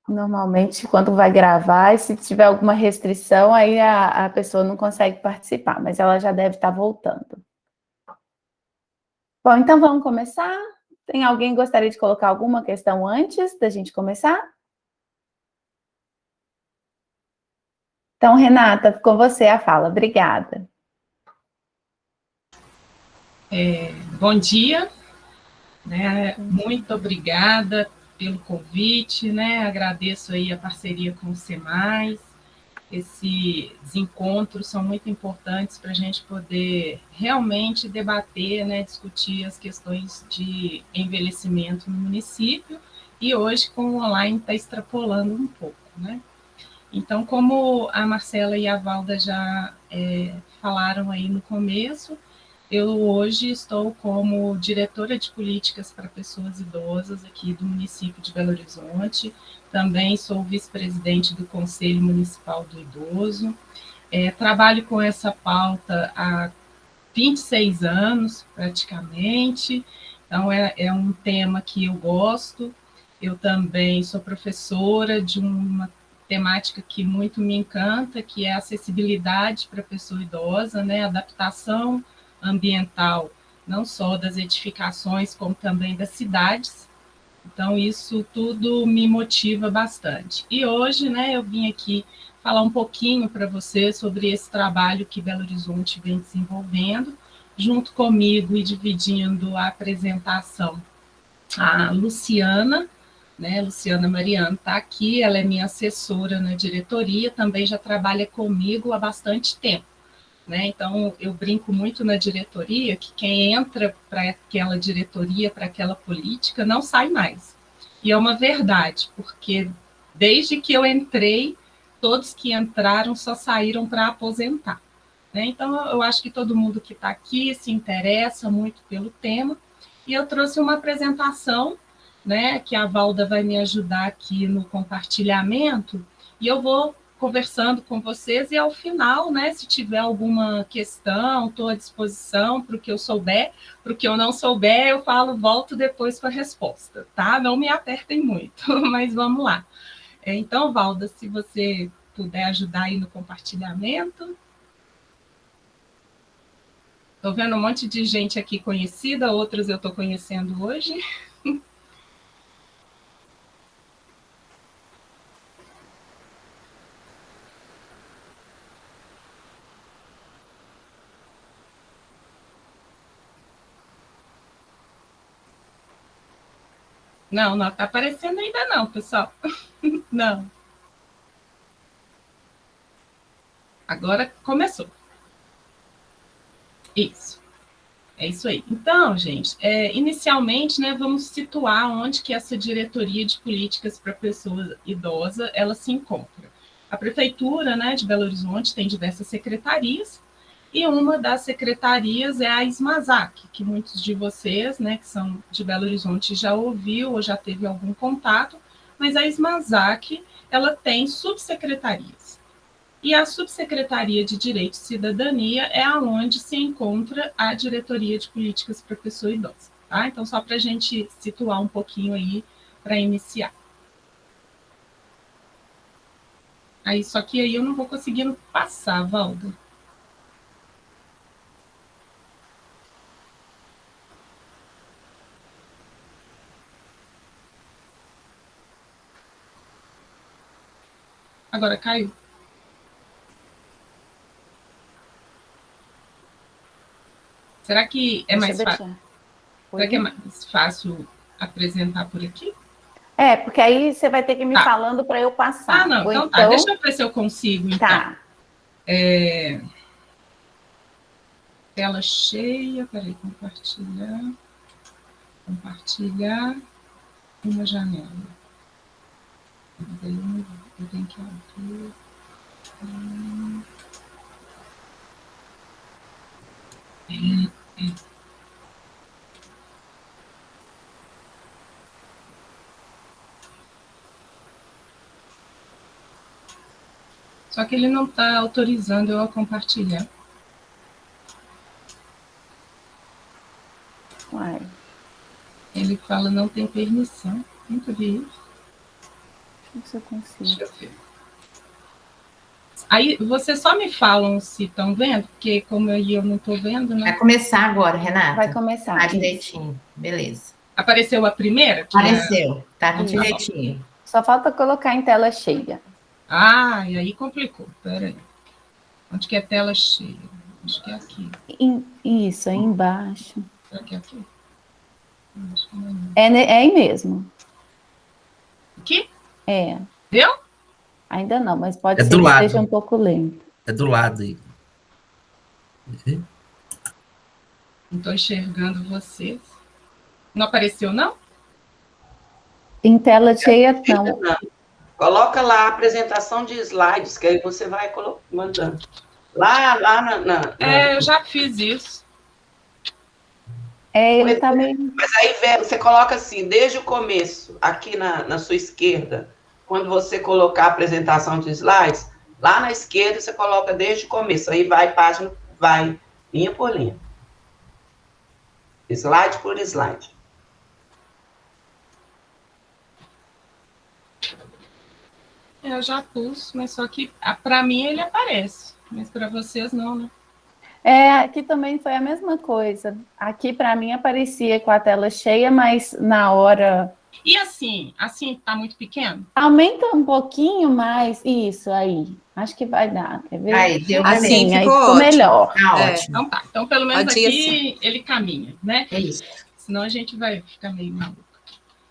Normalmente, quando vai gravar, e se tiver alguma restrição, aí a pessoa não consegue participar, mas ela já deve estar voltando. Bom, então vamos começar? Tem alguém que gostaria de colocar alguma questão antes da gente começar? Então, Renata, com você a fala. Obrigada. Bom dia, né? Muito obrigada pelo convite, né? Agradeço aí a parceria com o SEMAIS. Esses encontros são muito importantes para a gente poder realmente debater, né? Discutir as questões de envelhecimento no município, e hoje com o online está extrapolando um pouco, né? Então, como a Marcela e a Valda já falaram aí no começo, eu hoje estou como diretora de políticas para pessoas idosas aqui do município de Belo Horizonte. Também sou vice-presidente do Conselho Municipal do Idoso. Trabalho com essa pauta há 26 anos, praticamente. Então, é um tema que eu gosto. Eu também sou professora de uma temática que muito me encanta, que é a acessibilidade para a pessoa idosa, né? Adaptação ambiental, não só das edificações, como também das cidades. Então, isso tudo me motiva bastante. E hoje, né, eu vim aqui falar um pouquinho para você sobre esse trabalho que Belo Horizonte vem desenvolvendo, junto comigo e dividindo a apresentação. A Luciana, né, Luciana Mariano está aqui, ela é minha assessora na diretoria, também já trabalha comigo há bastante tempo. Né? Então, eu brinco muito na diretoria que quem entra para aquela diretoria, para aquela política, não sai mais. E é uma verdade, porque desde que eu entrei, todos que entraram só saíram para aposentar. Né? Então, eu acho que todo mundo que está aqui se interessa muito pelo tema, e eu trouxe uma apresentação, né, que a Valda vai me ajudar aqui no compartilhamento, e eu vou conversando com vocês, e ao final, né, se tiver alguma questão, estou à disposição para o que eu souber, para o que eu não souber, eu falo, volto depois com a resposta, tá? Não me apertem muito, mas vamos lá. Então, Valda, se você puder ajudar aí no compartilhamento. Estou vendo um monte de gente aqui conhecida, outras eu estou conhecendo hoje. Não, não está aparecendo ainda não, pessoal. Não. Agora começou. Isso. É isso aí. Então, gente, inicialmente, né, vamos situar onde que essa diretoria de políticas para pessoa idosa ela se encontra. A prefeitura, né, de Belo Horizonte tem diversas secretarias, e uma das secretarias é a SMASAC, que muitos de vocês, né, que são de Belo Horizonte, já ouviu ou já teve algum contato, mas a SMASAC ela tem subsecretarias. E a Subsecretaria de Direito e Cidadania é aonde se encontra a Diretoria de Políticas para a Pessoa Idosa. Tá? Então, só para a gente situar um pouquinho aí para iniciar. Aí, só que aí eu não vou conseguindo passar, Valda. Agora caiu. Será que é Deixa eu mais ver. fácil? Será que é mais fácil apresentar por aqui? Porque aí você vai ter que me Tá. falando para eu Ah, passar. não, Ou então tá. Deixa então, eu ver se eu consigo, então. tá. Tela cheia, peraí, compartilhar. Compartilhar uma janela. Eu tenho que abrir. Só que ele não está autorizando eu a compartilhar. Uai. Ele fala não tem permissão. Nunca vi isso. Deixa eu consigo. Deixa eu ver. Aí, vocês só me falam se estão vendo, porque como eu não estou vendo, né? Vai começar agora, Renata. Vai começar. Tá direitinho. Beleza. Apareceu a primeira? Apareceu. Tá Isso. direitinho. Só falta colocar em tela cheia. Ah, e aí complicou. Peraí. Onde que é tela cheia? Acho que é aqui. Isso, aí embaixo. Será que é aqui? Acho que não. É aí mesmo. Aqui? É. Deu? Ainda não, mas pode É ser do que lado. esteja um pouco lento. É do lado aí. Não estou enxergando vocês. Não apareceu, não? Em tela cheia, não. Coloca lá a apresentação de slides, que aí você vai mandando. Lá na... Eu já fiz isso. Ele tá meio... Mas aí você coloca assim, desde o começo, aqui na sua esquerda, quando você colocar a apresentação de slides, lá na esquerda você coloca desde o começo, aí vai página, vai linha por linha. Slide por slide. Eu já pus, mas só que para mim ele aparece, mas para vocês não, né? Aqui também foi a mesma coisa. Aqui para mim aparecia com a tela cheia, mas na hora... E assim tá muito pequeno? Aumenta um pouquinho mais, isso aí. Acho que vai dar, quer ver? Aí, deu assim, aí ficou ficou melhor. Tá ótimo. Então tá. Então pelo menos Pode ir aqui ele caminha, né? É isso. Senão a gente vai ficar meio maluco.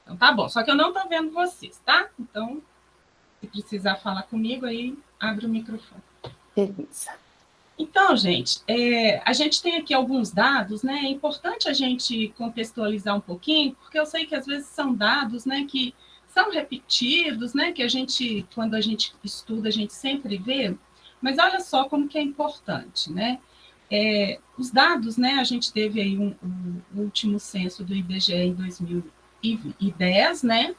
Então tá bom. Só que eu não tô vendo vocês, tá? Então, se precisar falar comigo, aí abre o microfone. Beleza. Então, gente, a gente tem aqui alguns dados, né? É importante a gente contextualizar um pouquinho, porque eu sei que às vezes são dados, né, que são repetidos, né, que a gente, quando a gente estuda, a gente sempre vê, mas olha só como que é importante, né? Os dados, né, a gente teve aí o último censo do IBGE em 2010, né?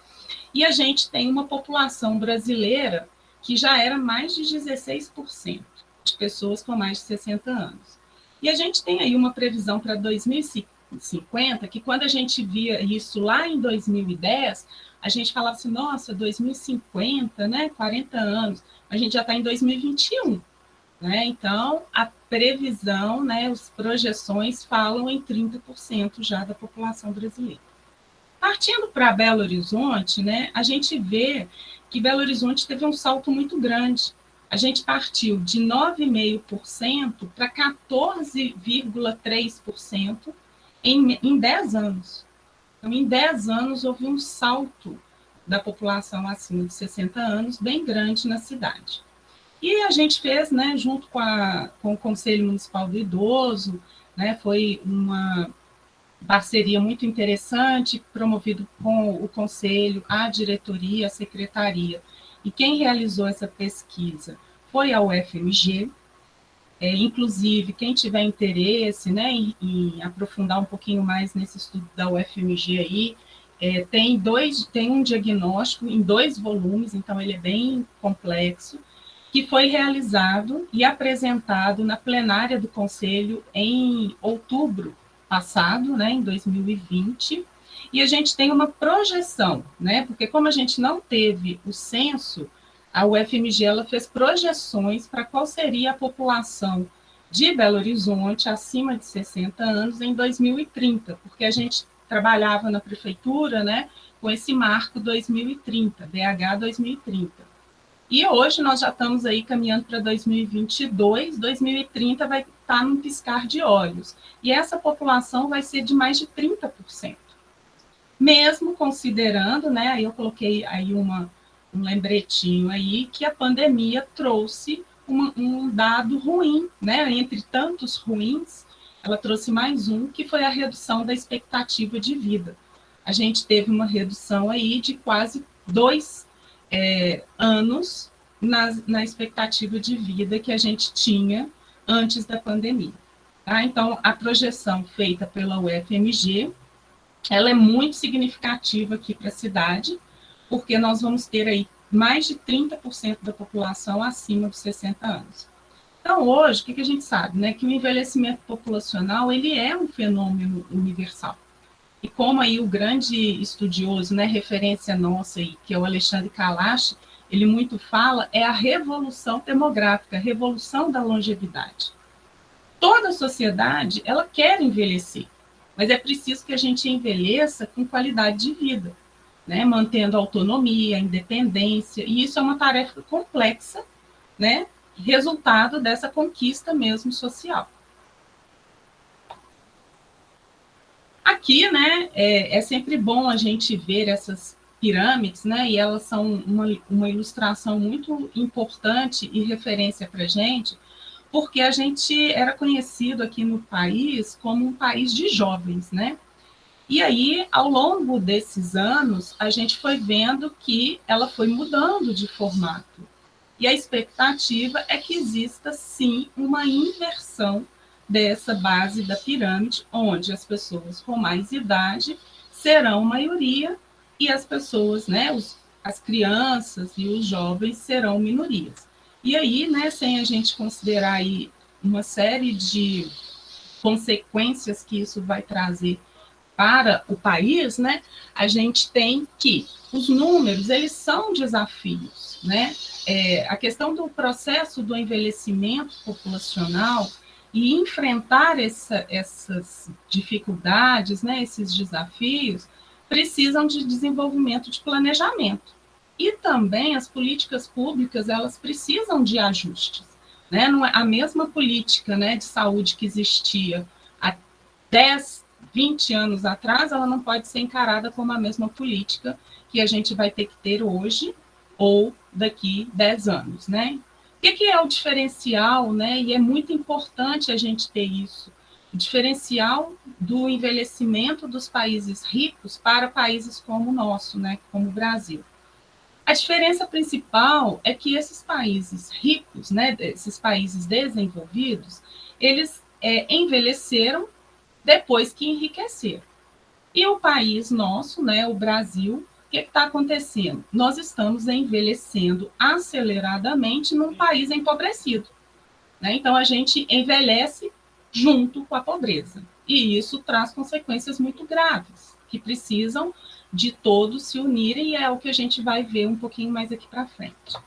E a gente tem uma população brasileira que já era mais de 16%. De pessoas com mais de 60 anos. E a gente tem aí uma previsão para 2050, que quando a gente via isso lá em 2010, a gente falava assim, nossa, 2050, né, 40 anos, a gente já está em 2021, né, então a previsão, né, as projeções falam em 30% já da população brasileira. Partindo para Belo Horizonte, né, a gente vê que Belo Horizonte teve um salto muito grande. A gente partiu de 9,5% para 14,3% em 10 anos. Então, em 10 anos, houve um salto da população acima de 60 anos bem grande na cidade. E a gente fez, né, junto com o Conselho Municipal do Idoso, né, foi uma parceria muito interessante, promovido com o Conselho, a diretoria, a secretaria. E quem realizou essa pesquisa foi a UFMG. Inclusive, quem tiver interesse, né, em aprofundar um pouquinho mais nesse estudo da UFMG aí, tem um diagnóstico em 2 volumes, então ele é bem complexo, que foi realizado e apresentado na plenária do Conselho em outubro passado, né, em 2020, e a gente tem uma projeção, né, porque como a gente não teve o censo, a UFMG ela fez projeções para qual seria a população de Belo Horizonte acima de 60 anos em 2030, porque a gente trabalhava na prefeitura, né, com esse marco 2030, BH 2030. E hoje nós já estamos aí caminhando para 2022, 2030 vai estar num piscar de olhos. E essa população vai ser de mais de 30%. Mesmo considerando, né, aí eu coloquei aí um lembretinho aí, que a pandemia trouxe um dado ruim, né, entre tantos ruins, ela trouxe mais um, que foi a redução da expectativa de vida. A gente teve uma redução aí de quase 2 anos na expectativa de vida que a gente tinha antes da pandemia. Tá? Então, a projeção feita pela UFMG, ela é muito significativa aqui para a cidade, porque nós vamos ter aí mais de 30% da população acima dos 60 anos. Então, hoje, o que a gente sabe? Né? Que o envelhecimento populacional ele é um fenômeno universal. e como aí o grande estudioso, né, referência nossa aí, que é o Alexandre Kalash, ele muito fala, é a revolução demográfica, a revolução da longevidade. Toda a sociedade, ela quer envelhecer, mas é preciso que a gente envelheça com qualidade de vida, né, mantendo a autonomia, a independência, e isso é uma tarefa complexa, né, resultado dessa conquista mesmo social. Aqui, né, é sempre bom a gente ver essas pirâmides, né, e elas são uma ilustração muito importante e referência para a gente, porque a gente era conhecido aqui no país como um país de jovens, né? E aí, ao longo desses anos, a gente foi vendo que ela foi mudando de formato. E a expectativa é que exista, sim, uma inversão dessa base da pirâmide, onde as pessoas com mais idade serão maioria e as pessoas, né, as crianças e os jovens serão minorias. E aí, né, sem a gente considerar aí uma série de consequências que isso vai trazer para o país, né, a gente tem que os números, eles são desafios, né? A questão do processo do envelhecimento populacional e enfrentar essas dificuldades, né, esses desafios, precisam de desenvolvimento de planejamento. E também as políticas públicas, elas precisam de ajustes, né? Não é a mesma política, né, de saúde que existia há 10, 20 anos atrás, ela não pode ser encarada como a mesma política que a gente vai ter que ter hoje ou daqui 10 anos, né? O que é o diferencial, né? E é muito importante a gente ter isso. O diferencial do envelhecimento dos países ricos para países como o nosso, né? Como o Brasil. A diferença principal é que esses países ricos, né? Esses países desenvolvidos, eles envelheceram depois que enriqueceram. E o país nosso, né, o Brasil, o que está acontecendo? Nós estamos envelhecendo aceleradamente num país empobrecido, né? Então, a gente envelhece junto com a pobreza. E isso traz consequências muito graves, que precisam de todos se unirem, e é o que a gente vai ver um pouquinho mais aqui para frente.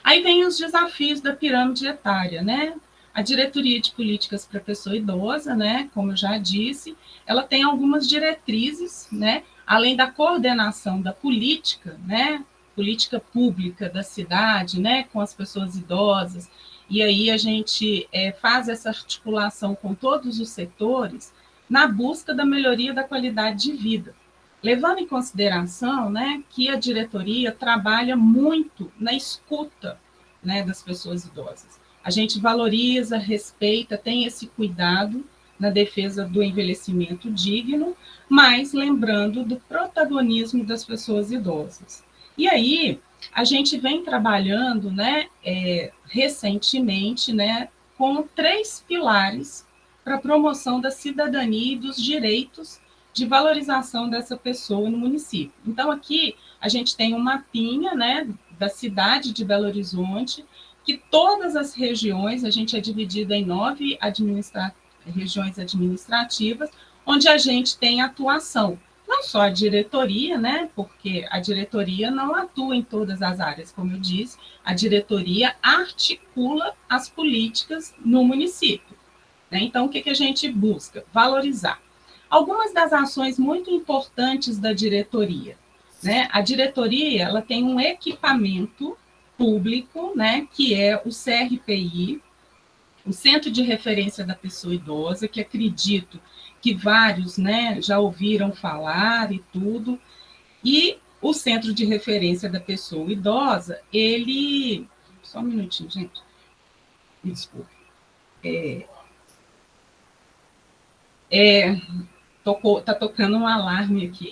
Aí vem os desafios da pirâmide etária, né? A diretoria de políticas para a pessoa idosa, né, como eu já disse, ela tem algumas diretrizes, né, além da coordenação da política, né, política pública da cidade, né, com as pessoas idosas, e aí a gente faz essa articulação com todos os setores na busca da melhoria da qualidade de vida, levando em consideração, né, que a diretoria trabalha muito na escuta, né, das pessoas idosas. A gente valoriza, respeita, tem esse cuidado na defesa do envelhecimento digno, mas lembrando do protagonismo das pessoas idosas. E aí, a gente vem trabalhando, né, recentemente, né, com 3 pilares para a promoção da cidadania e dos direitos de valorização dessa pessoa no município. Então, aqui, a gente tem um mapinha, né, da cidade de Belo Horizonte, que todas as regiões, a gente é dividida em 9 regiões administrativas, onde a gente tem atuação. Não só a diretoria, né, porque a diretoria não atua em todas as áreas, como eu disse, a diretoria articula as políticas no município, né? Então, o que a gente busca? Valorizar. Algumas das ações muito importantes da diretoria, né? A diretoria, ela tem um equipamento público, né, que é o CRPI, o Centro de Referência da Pessoa Idosa, que acredito que vários, né, já ouviram falar e tudo, e o Centro de Referência da Pessoa Idosa, ele... Só um minutinho, gente. Me desculpe. Tá tocando um alarme aqui.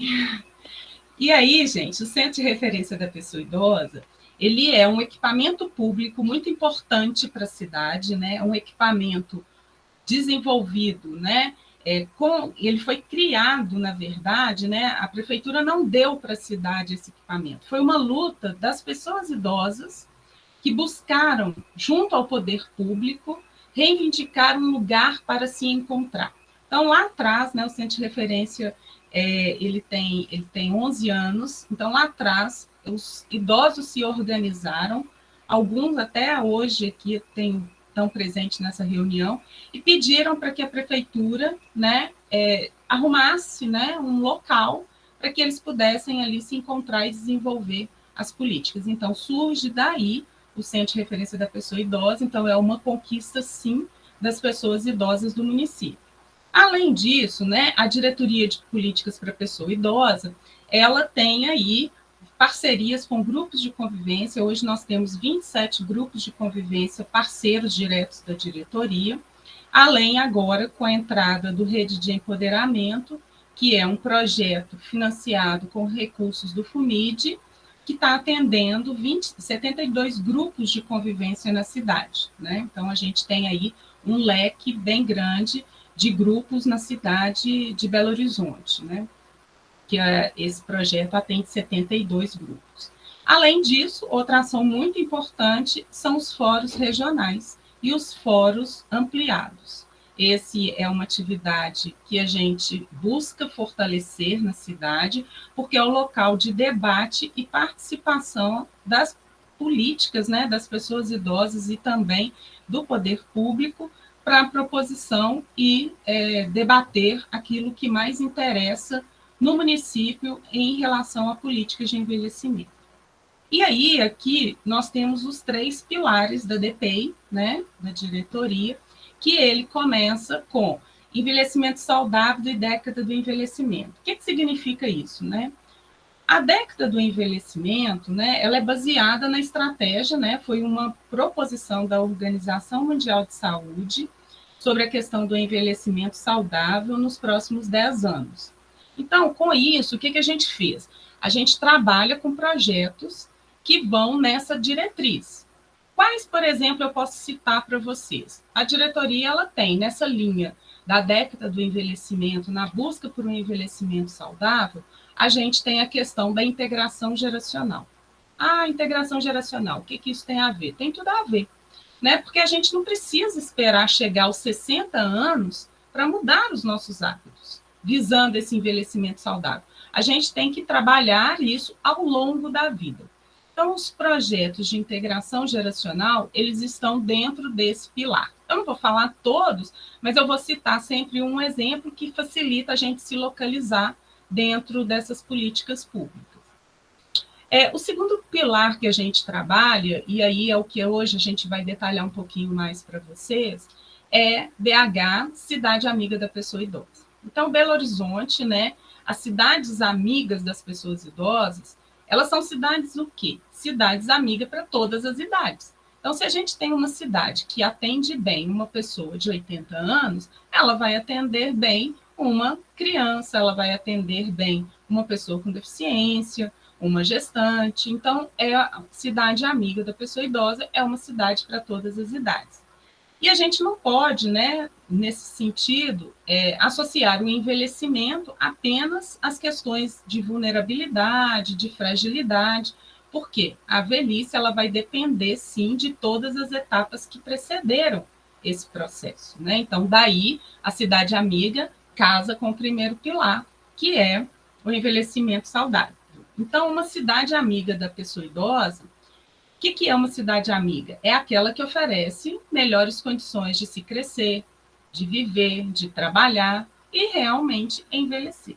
E aí, gente, o Centro de Referência da Pessoa Idosa, ele é um equipamento público muito importante para a cidade, né? Um equipamento desenvolvido, né? Ele foi criado, na verdade, né? A prefeitura não deu para a cidade esse equipamento. Foi uma luta das pessoas idosas que buscaram, junto ao poder público, reivindicar um lugar para se encontrar. Então, lá atrás, né, o Centro de Referência, ele tem 11 anos, então lá atrás, os idosos se organizaram, alguns até hoje aqui estão presentes nessa reunião, e pediram para que a prefeitura, né, arrumasse, né, um local para que eles pudessem ali se encontrar e desenvolver as políticas. Então, surge daí o Centro de Referência da Pessoa Idosa, então é uma conquista, sim, das pessoas idosas do município. Além disso, né, a Diretoria de Políticas para a Pessoa Idosa, ela tem aí parcerias com grupos de convivência. Hoje nós temos 27 grupos de convivência, parceiros diretos da diretoria, além agora com a entrada do Rede de Empoderamento, que é um projeto financiado com recursos do FUMID, que está atendendo 72 grupos de convivência na cidade, né? Então, a gente tem aí um leque bem grande de grupos na cidade de Belo Horizonte, né? Que esse projeto atende 72 grupos. Além disso, outra ação muito importante são os fóruns regionais e os fóruns ampliados. Esse é uma atividade que a gente busca fortalecer na cidade, porque é o local de debate e participação das políticas, né, das pessoas idosas e também do poder público para a proposição e debater aquilo que mais interessa no município em relação a políticas de envelhecimento. E aí, aqui, nós temos os 3 pilares da DPI, né, da diretoria, que ele começa com envelhecimento saudável e década do envelhecimento. O que significa isso, né? A década do envelhecimento, né, ela é baseada na estratégia, né, foi uma proposição da Organização Mundial de Saúde sobre a questão do envelhecimento saudável nos próximos 10 anos. Então, com isso, o que a gente fez? A gente trabalha com projetos que vão nessa diretriz. Quais, por exemplo, eu posso citar para vocês? A diretoria ela tem nessa linha da década do envelhecimento, na busca por um envelhecimento saudável, a gente tem a questão da integração geracional. Ah, integração geracional, o que isso tem a ver? Tem tudo a ver, né? Porque a gente não precisa esperar chegar aos 60 anos para mudar os nossos hábitos, visando esse envelhecimento saudável. A gente tem que trabalhar isso ao longo da vida. Então, os projetos de integração geracional, eles estão dentro desse pilar. Eu não vou falar todos, mas eu vou citar sempre um exemplo que facilita a gente se localizar dentro dessas políticas públicas. O segundo pilar que a gente trabalha, e aí é o que hoje a gente vai detalhar um pouquinho mais para vocês, é BH, Cidade Amiga da Pessoa Idosa. Então, Belo Horizonte, né, as cidades amigas das pessoas idosas, elas são cidades o quê? Cidades amigas para todas as idades. Então, se a gente tem uma cidade que atende bem uma pessoa de 80 anos, ela vai atender bem uma criança, ela vai atender bem uma pessoa com deficiência, uma gestante. Então, é a cidade amiga da pessoa idosa, é uma cidade para todas as idades. E a gente não pode, né, nesse sentido, associar o envelhecimento apenas às questões de vulnerabilidade, de fragilidade, porque a velhice ela vai depender, sim, de todas as etapas que precederam esse processo, né? Então, daí, a cidade amiga casa com o primeiro pilar, que é o envelhecimento saudável. Então, uma cidade amiga da pessoa idosa, o que é uma cidade amiga? É aquela que oferece melhores condições de se crescer, de viver, de trabalhar e realmente envelhecer.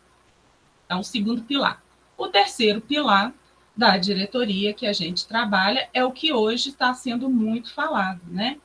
Então, o segundo pilar. O terceiro pilar da diretoria que a gente trabalha é o que hoje está sendo muito falado, né?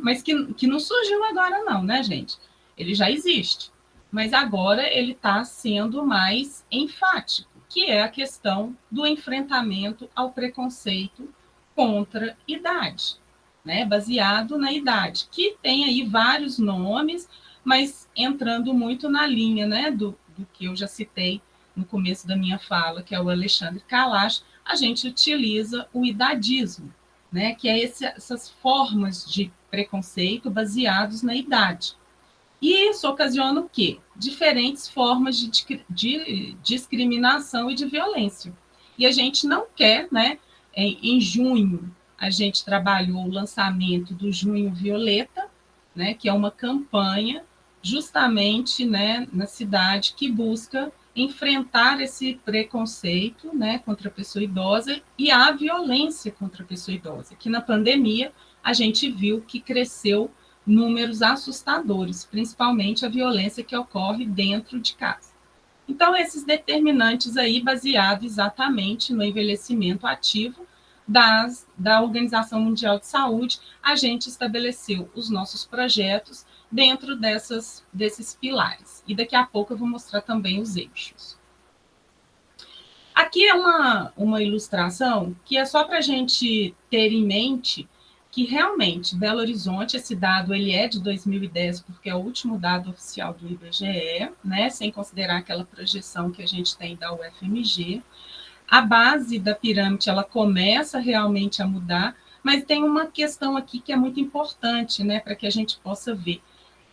Mas que não surgiu agora não, né, gente? Ele já existe, mas agora ele está sendo mais enfático, que é a questão do enfrentamento ao preconceito contra idade, né? Baseado na idade, que tem aí vários nomes, mas entrando muito na linha, né, do que eu já citei no começo da minha fala, que é o Alexandre Kalash, a gente utiliza o idadismo, né, que é essas formas de preconceito baseados na idade. E isso ocasiona o quê? Diferentes formas de discriminação e de violência. E a gente não quer, né? Em junho, a gente trabalhou o lançamento do Junho Violeta, né? Que é uma campanha justamente, né, na cidade, que busca enfrentar esse preconceito, né, contra a pessoa idosa e a violência contra a pessoa idosa, que na pandemia a gente viu que cresceu números assustadores, principalmente a violência que ocorre dentro de casa. Então, esses determinantes aí, baseados exatamente no envelhecimento ativo da Organização Mundial de Saúde, a gente estabeleceu os nossos projetos dentro desses pilares. E daqui a pouco eu vou mostrar também os eixos. Aqui é uma ilustração que é só para a gente ter em mente que realmente Belo Horizonte, esse dado ele é de 2010, porque é o último dado oficial do IBGE, né, sem considerar aquela projeção que a gente tem da UFMG. A base da pirâmide ela começa realmente a mudar, mas tem uma questão aqui que é muito importante, né, para que a gente possa ver.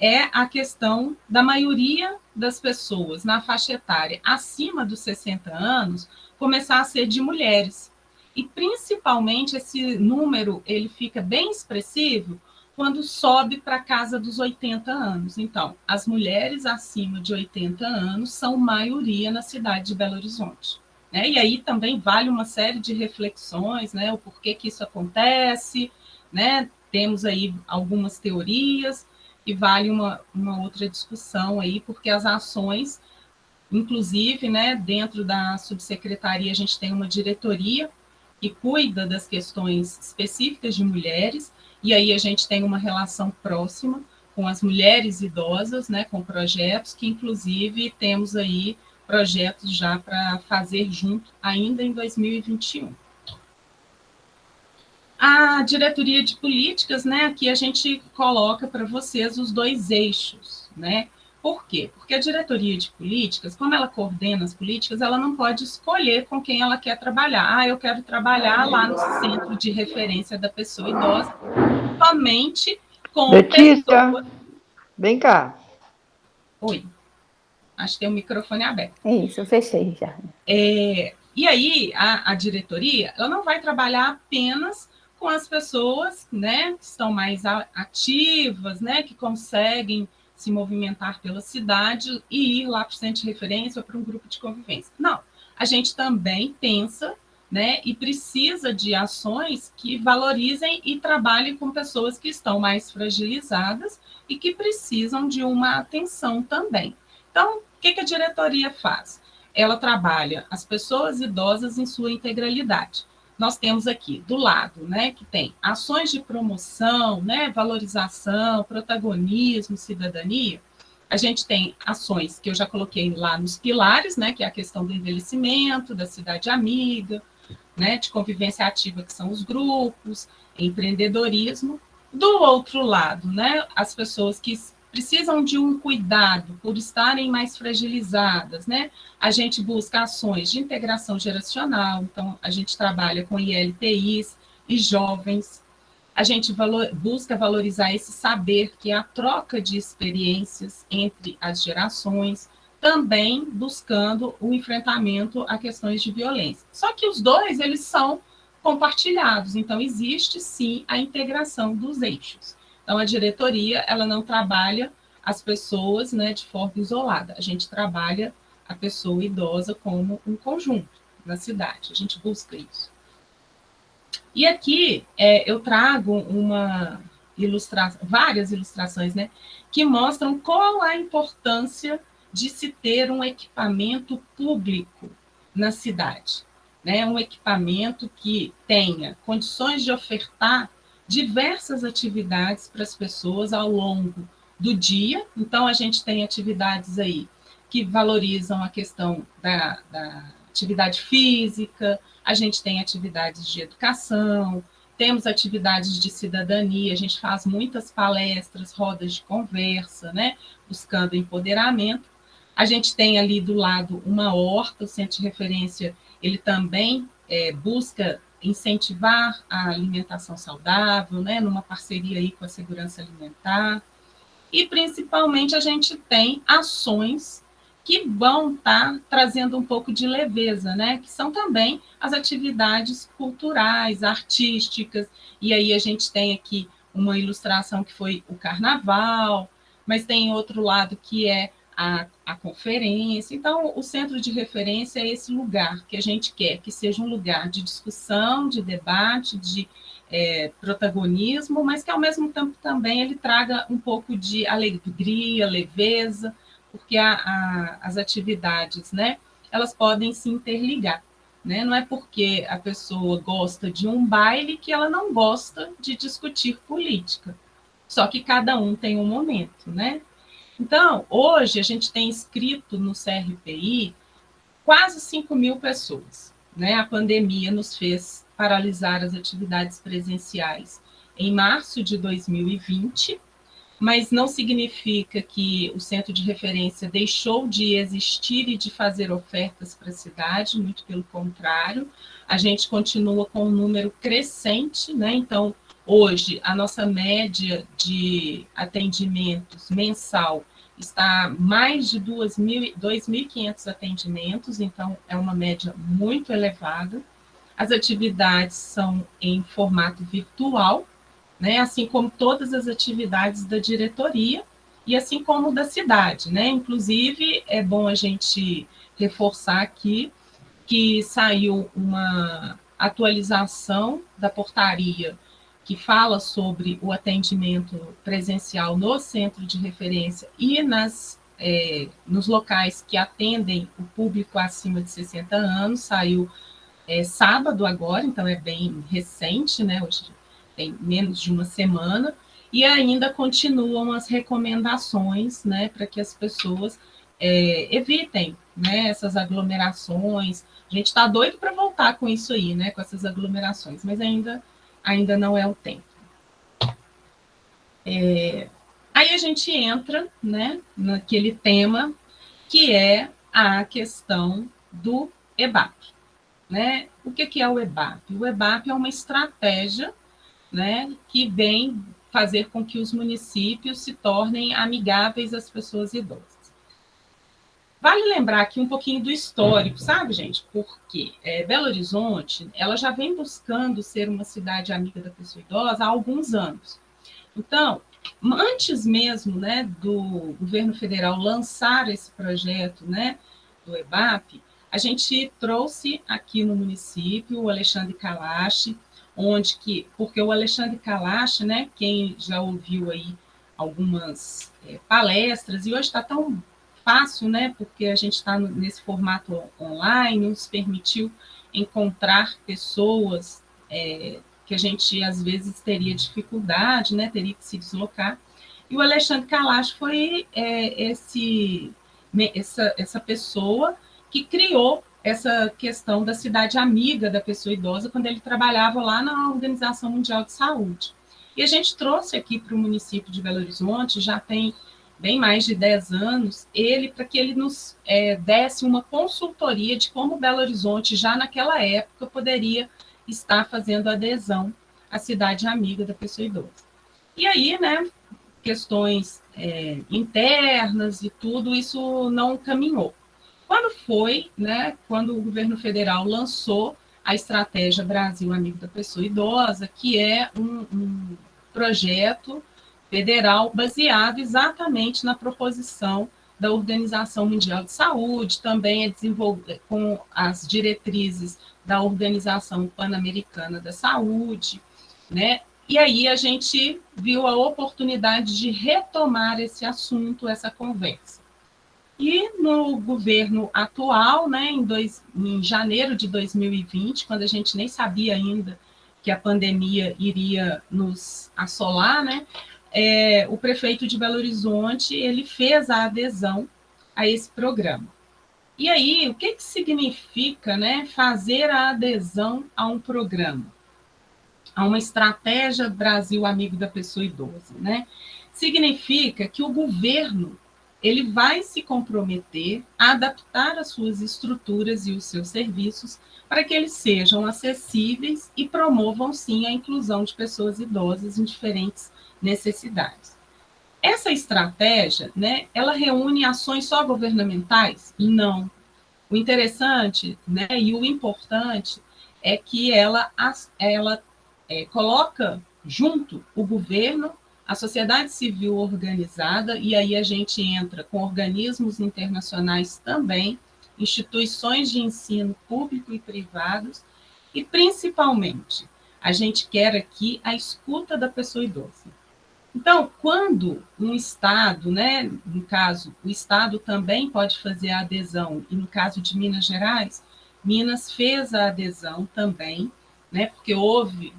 É a questão da maioria das pessoas na faixa etária acima dos 60 anos começar a ser de mulheres. E, principalmente, esse número ele fica bem expressivo quando sobe para a casa dos 80 anos. Então, as mulheres acima de 80 anos são maioria na cidade de Belo Horizonte. Né? E aí também vale uma série de reflexões, né? O porquê que isso acontece, né? Temos aí algumas teorias, e vale uma outra discussão aí, porque as ações, inclusive, né, dentro da subsecretaria, a gente tem uma diretoria que cuida das questões específicas de mulheres, e aí a gente tem uma relação próxima com as mulheres idosas, né, com projetos que, inclusive, temos aí projetos já para fazer junto ainda em 2021. A diretoria de políticas, né, aqui a gente coloca para vocês os dois eixos, né? Por quê? Porque a diretoria de políticas, como ela coordena as políticas, ela não pode escolher com quem ela quer trabalhar. Ah, eu quero trabalhar lá no centro de referência da pessoa idosa, somente com Letícia, pessoas... vem cá. Oi, acho que tem o microfone aberto. É isso, eu fechei já. E aí, a diretoria, ela não vai trabalhar apenas com as pessoas, né, que estão mais ativas, né, que conseguem se movimentar pela cidade e ir lá para o centro de referência ou para um grupo de convivência. Não, a gente também pensa, né, e precisa de ações que valorizem e trabalhem com pessoas que estão mais fragilizadas e que precisam de uma atenção também. Então, o que a diretoria faz? Ela trabalha as pessoas idosas em sua integralidade. Nós temos aqui, do lado, né, que tem ações de promoção, né, valorização, protagonismo, cidadania. A gente tem ações que eu já coloquei lá nos pilares, né, que é a questão do envelhecimento, da cidade amiga, né, de convivência ativa, que são os grupos, empreendedorismo. Do outro lado, né, as pessoas que precisam de um cuidado por estarem mais fragilizadas, né? A gente busca ações de integração geracional, então a gente trabalha com ILTIs e jovens, a gente busca valorizar esse saber, que é a troca de experiências entre as gerações, também buscando o enfrentamento a questões de violência. Só que os dois, eles são compartilhados, então existe sim a integração dos eixos. Então, a diretoria, ela não trabalha as pessoas, né, de forma isolada. A gente trabalha a pessoa idosa como um conjunto na cidade. A gente busca isso. E aqui eu trago várias ilustrações, né, que mostram qual a importância de se ter um equipamento público na cidade. Né, um equipamento que tenha condições de ofertar diversas atividades para as pessoas ao longo do dia. Então, a gente tem atividades aí que valorizam a questão da atividade física, a gente tem atividades de educação, temos atividades de cidadania, a gente faz muitas palestras, rodas de conversa, né, buscando empoderamento. A gente tem ali do lado uma horta, o centro de referência, ele também busca incentivar a alimentação saudável, né, numa parceria aí com a segurança alimentar, e principalmente a gente tem ações que vão estar trazendo um pouco de leveza, né, que são também as atividades culturais, artísticas, e aí a gente tem aqui uma ilustração que foi o carnaval, mas tem outro lado que é a conferência. Então, o centro de referência é esse lugar que a gente quer que seja um lugar de discussão, de debate, de protagonismo, mas que, ao mesmo tempo, também ele traga um pouco de alegria, leveza, porque as atividades, né, elas podem se interligar. Né? Não é porque a pessoa gosta de um baile que ela não gosta de discutir política. Só que cada um tem um momento, né? Então, hoje a gente tem inscrito no CRPI quase 5.000 pessoas. Né? A pandemia nos fez paralisar as atividades presenciais em março de 2020, mas não significa que o centro de referência deixou de existir e de fazer ofertas para a cidade, muito pelo contrário, a gente continua com um número crescente, né? Então, hoje, a nossa média de atendimentos mensal está mais de 2.500 atendimentos, então é uma média muito elevada. As atividades são em formato virtual, né, assim como todas as atividades da diretoria e assim como da cidade, né? Inclusive, é bom a gente reforçar aqui que saiu uma atualização da portaria que fala sobre o atendimento presencial no centro de referência e nos locais que atendem o público acima de 60 anos, saiu sábado agora, então é bem recente, né? Hoje tem menos de uma semana, e ainda continuam as recomendações, né, para que as pessoas evitem, né, essas aglomerações. A gente está doido para voltar com isso aí, né, com essas aglomerações, mas ainda não é o tempo. Aí a gente entra, né, naquele tema que é a questão do EBAP. Né? O que é o EBAP? O EBAP é uma estratégia, né, que vem fazer com que os municípios se tornem amigáveis às pessoas idosas. Vale lembrar aqui um pouquinho do histórico, sabe, gente? Porque Belo Horizonte, ela já vem buscando ser uma cidade amiga da pessoa idosa há alguns anos. Então, antes mesmo, né, do governo federal lançar esse projeto, né, do EBAP, a gente trouxe aqui no município o Alexandre Kalash, porque o Alexandre Kalash, né, quem já ouviu aí algumas palestras, e hoje está tão fácil, né, porque a gente está nesse formato online, nos permitiu encontrar pessoas que a gente, às vezes, teria dificuldade, né, teria que se deslocar. E o Alexandre Kalash foi essa pessoa que criou essa questão da cidade amiga da pessoa idosa quando ele trabalhava lá na Organização Mundial de Saúde. E a gente trouxe aqui para o município de Belo Horizonte, já tem bem mais de 10 anos, para que ele nos desse uma consultoria de como Belo Horizonte, já naquela época, poderia estar fazendo adesão à cidade amiga da pessoa idosa. E aí, né, questões internas e tudo, isso não caminhou. Quando o governo federal lançou a estratégia Brasil Amigo da Pessoa Idosa, que é um projeto federal baseado exatamente na proposição da Organização Mundial de Saúde, também é desenvolvido com as diretrizes da Organização Pan-Americana da Saúde, né? E aí a gente viu a oportunidade de retomar esse assunto, essa conversa. E no governo atual, né, em janeiro de 2020, quando a gente nem sabia ainda que a pandemia iria nos assolar, né, o prefeito de Belo Horizonte ele fez a adesão a esse programa. E aí, o que significa, né, fazer a adesão a um programa? A uma estratégia Brasil Amigo da Pessoa Idosa, né? Significa que o governo ele vai se comprometer a adaptar as suas estruturas e os seus serviços para que eles sejam acessíveis e promovam, sim, a inclusão de pessoas idosas em diferentes necessidades. Essa estratégia, né, ela reúne ações só governamentais? Não. O interessante, né, e o importante é que ela coloca junto o governo, a sociedade civil organizada, e aí a gente entra com organismos internacionais também, instituições de ensino público e privados, e principalmente, a gente quer aqui a escuta da pessoa idosa. Então, quando um Estado, né, no caso, o Estado também pode fazer a adesão, e no caso de Minas Gerais, Minas fez a adesão também, né, porque houve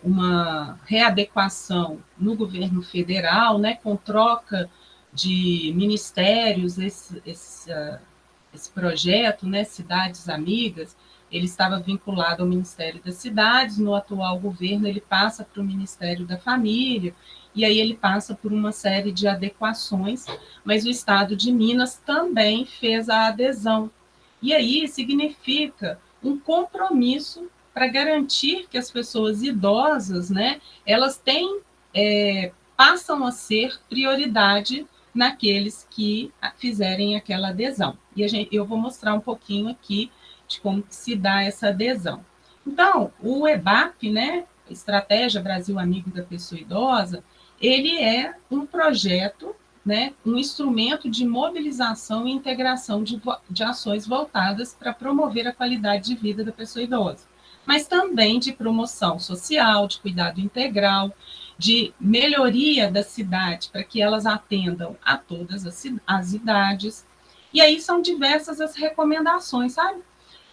uma readequação no governo federal, né, com troca de ministérios, esse projeto, né, Cidades Amigas, ele estava vinculado ao Ministério das Cidades, no atual governo ele passa para o Ministério da Família, e aí ele passa por uma série de adequações, mas o Estado de Minas também fez a adesão. E aí significa um compromisso para garantir que as pessoas idosas, né, elas passam a ser prioridade naqueles que fizerem aquela adesão. E eu vou mostrar um pouquinho aqui de como se dá essa adesão. Então, o EBAP, né, Estratégia Brasil Amigo da Pessoa Idosa, ele é um projeto, né, um instrumento de mobilização e integração de ações voltadas para promover a qualidade de vida da pessoa idosa, mas também de promoção social, de cuidado integral, de melhoria da cidade para que elas atendam a todas as idades. E aí são diversas as recomendações, sabe?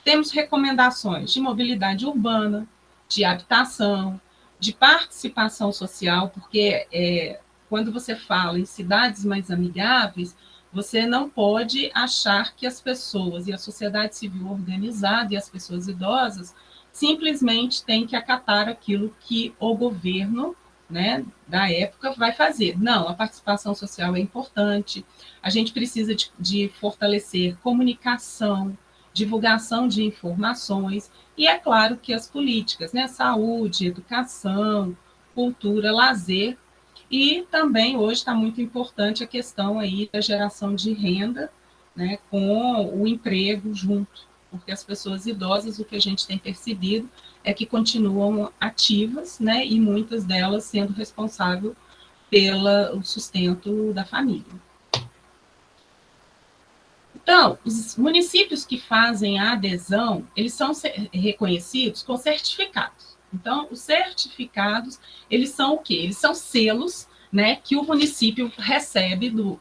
Temos recomendações de mobilidade urbana, de habitação, de participação social, porque quando você fala em cidades mais amigáveis, você não pode achar que as pessoas e a sociedade civil organizada e as pessoas idosas simplesmente têm que acatar aquilo que o governo, né, da época vai fazer. Não, a participação social é importante, a gente precisa de fortalecer comunicação, divulgação de informações, e é claro que as políticas, né, saúde, educação, cultura, lazer, e também hoje está muito importante a questão aí da geração de renda, né, com o emprego junto, porque as pessoas idosas, o que a gente tem percebido é que continuam ativas, né, e muitas delas sendo responsáveis pelo sustento da família. Então, os municípios que fazem a adesão, eles são reconhecidos com certificados. Então, os certificados, eles são o quê? Eles são selos, né, que o município recebe do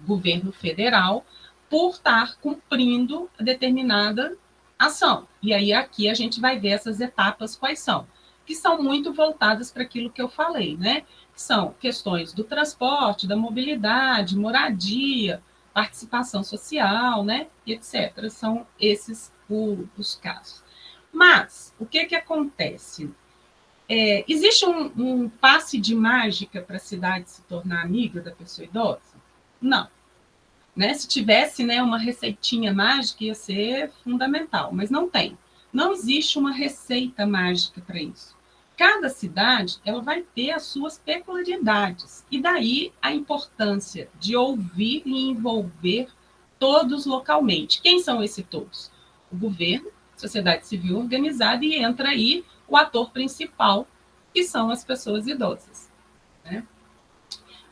governo federal por estar cumprindo determinada ação. E aí, aqui, a gente vai ver essas etapas quais são, que são muito voltadas para aquilo que eu falei, né? Que são questões do transporte, da mobilidade, moradia, participação social, né, e etc. São esses os casos. Mas, o que acontece? Existe um passe de mágica para a cidade se tornar amiga da pessoa idosa? Não. Né? Se tivesse, né, uma receitinha mágica, ia ser fundamental, mas não tem. Não existe uma receita mágica para isso. Cada cidade ela vai ter as suas peculiaridades, e daí a importância de ouvir e envolver todos localmente. Quem são esses todos? O governo, sociedade civil organizada, e entra aí o ator principal, que são as pessoas idosas. Né?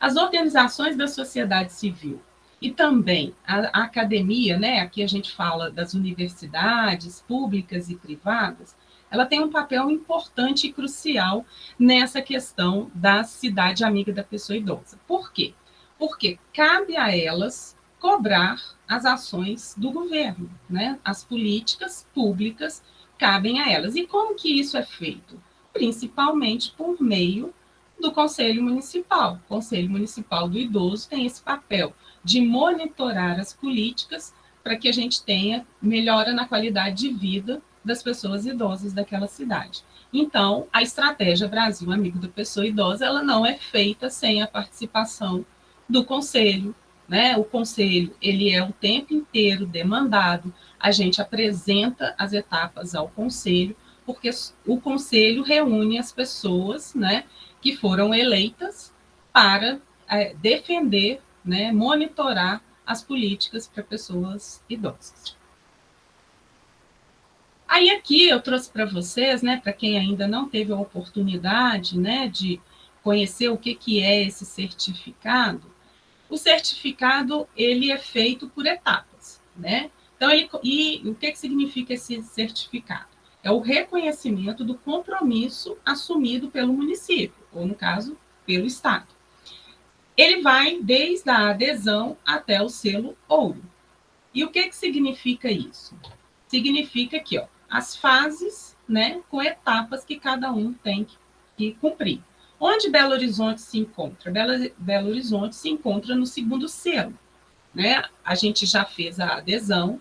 As organizações da sociedade civil e também a academia, né? Aqui a gente fala das universidades públicas e privadas, ela tem um papel importante e crucial nessa questão da cidade amiga da pessoa idosa. Por quê? Porque cabe a elas cobrar as ações do governo, né? As políticas públicas cabem a elas. E como que isso é feito? Principalmente por meio do Conselho Municipal. O Conselho Municipal do Idoso tem esse papel de monitorar as políticas para que a gente tenha melhora na qualidade de vida das pessoas idosas daquela cidade. Então, a estratégia Brasil Amigo da Pessoa Idosa, ela não é feita sem a participação do Conselho, né? O Conselho, ele é o tempo inteiro demandado, a gente apresenta as etapas ao Conselho, porque o Conselho reúne as pessoas, né, que foram eleitas para defender, né, monitorar as políticas para pessoas idosas. Aí aqui eu trouxe para vocês, né, para quem ainda não teve a oportunidade, né, de conhecer o que é esse certificado, o certificado ele é feito por etapas, né? Então, e o que significa esse certificado? É o reconhecimento do compromisso assumido pelo município, ou no caso, pelo Estado. Ele vai desde a adesão até o selo ouro. E o que significa isso? Significa que as fases, né, com etapas que cada um tem que cumprir. Onde Belo Horizonte se encontra? Belo Horizonte se encontra no segundo selo, né? A gente já fez a adesão,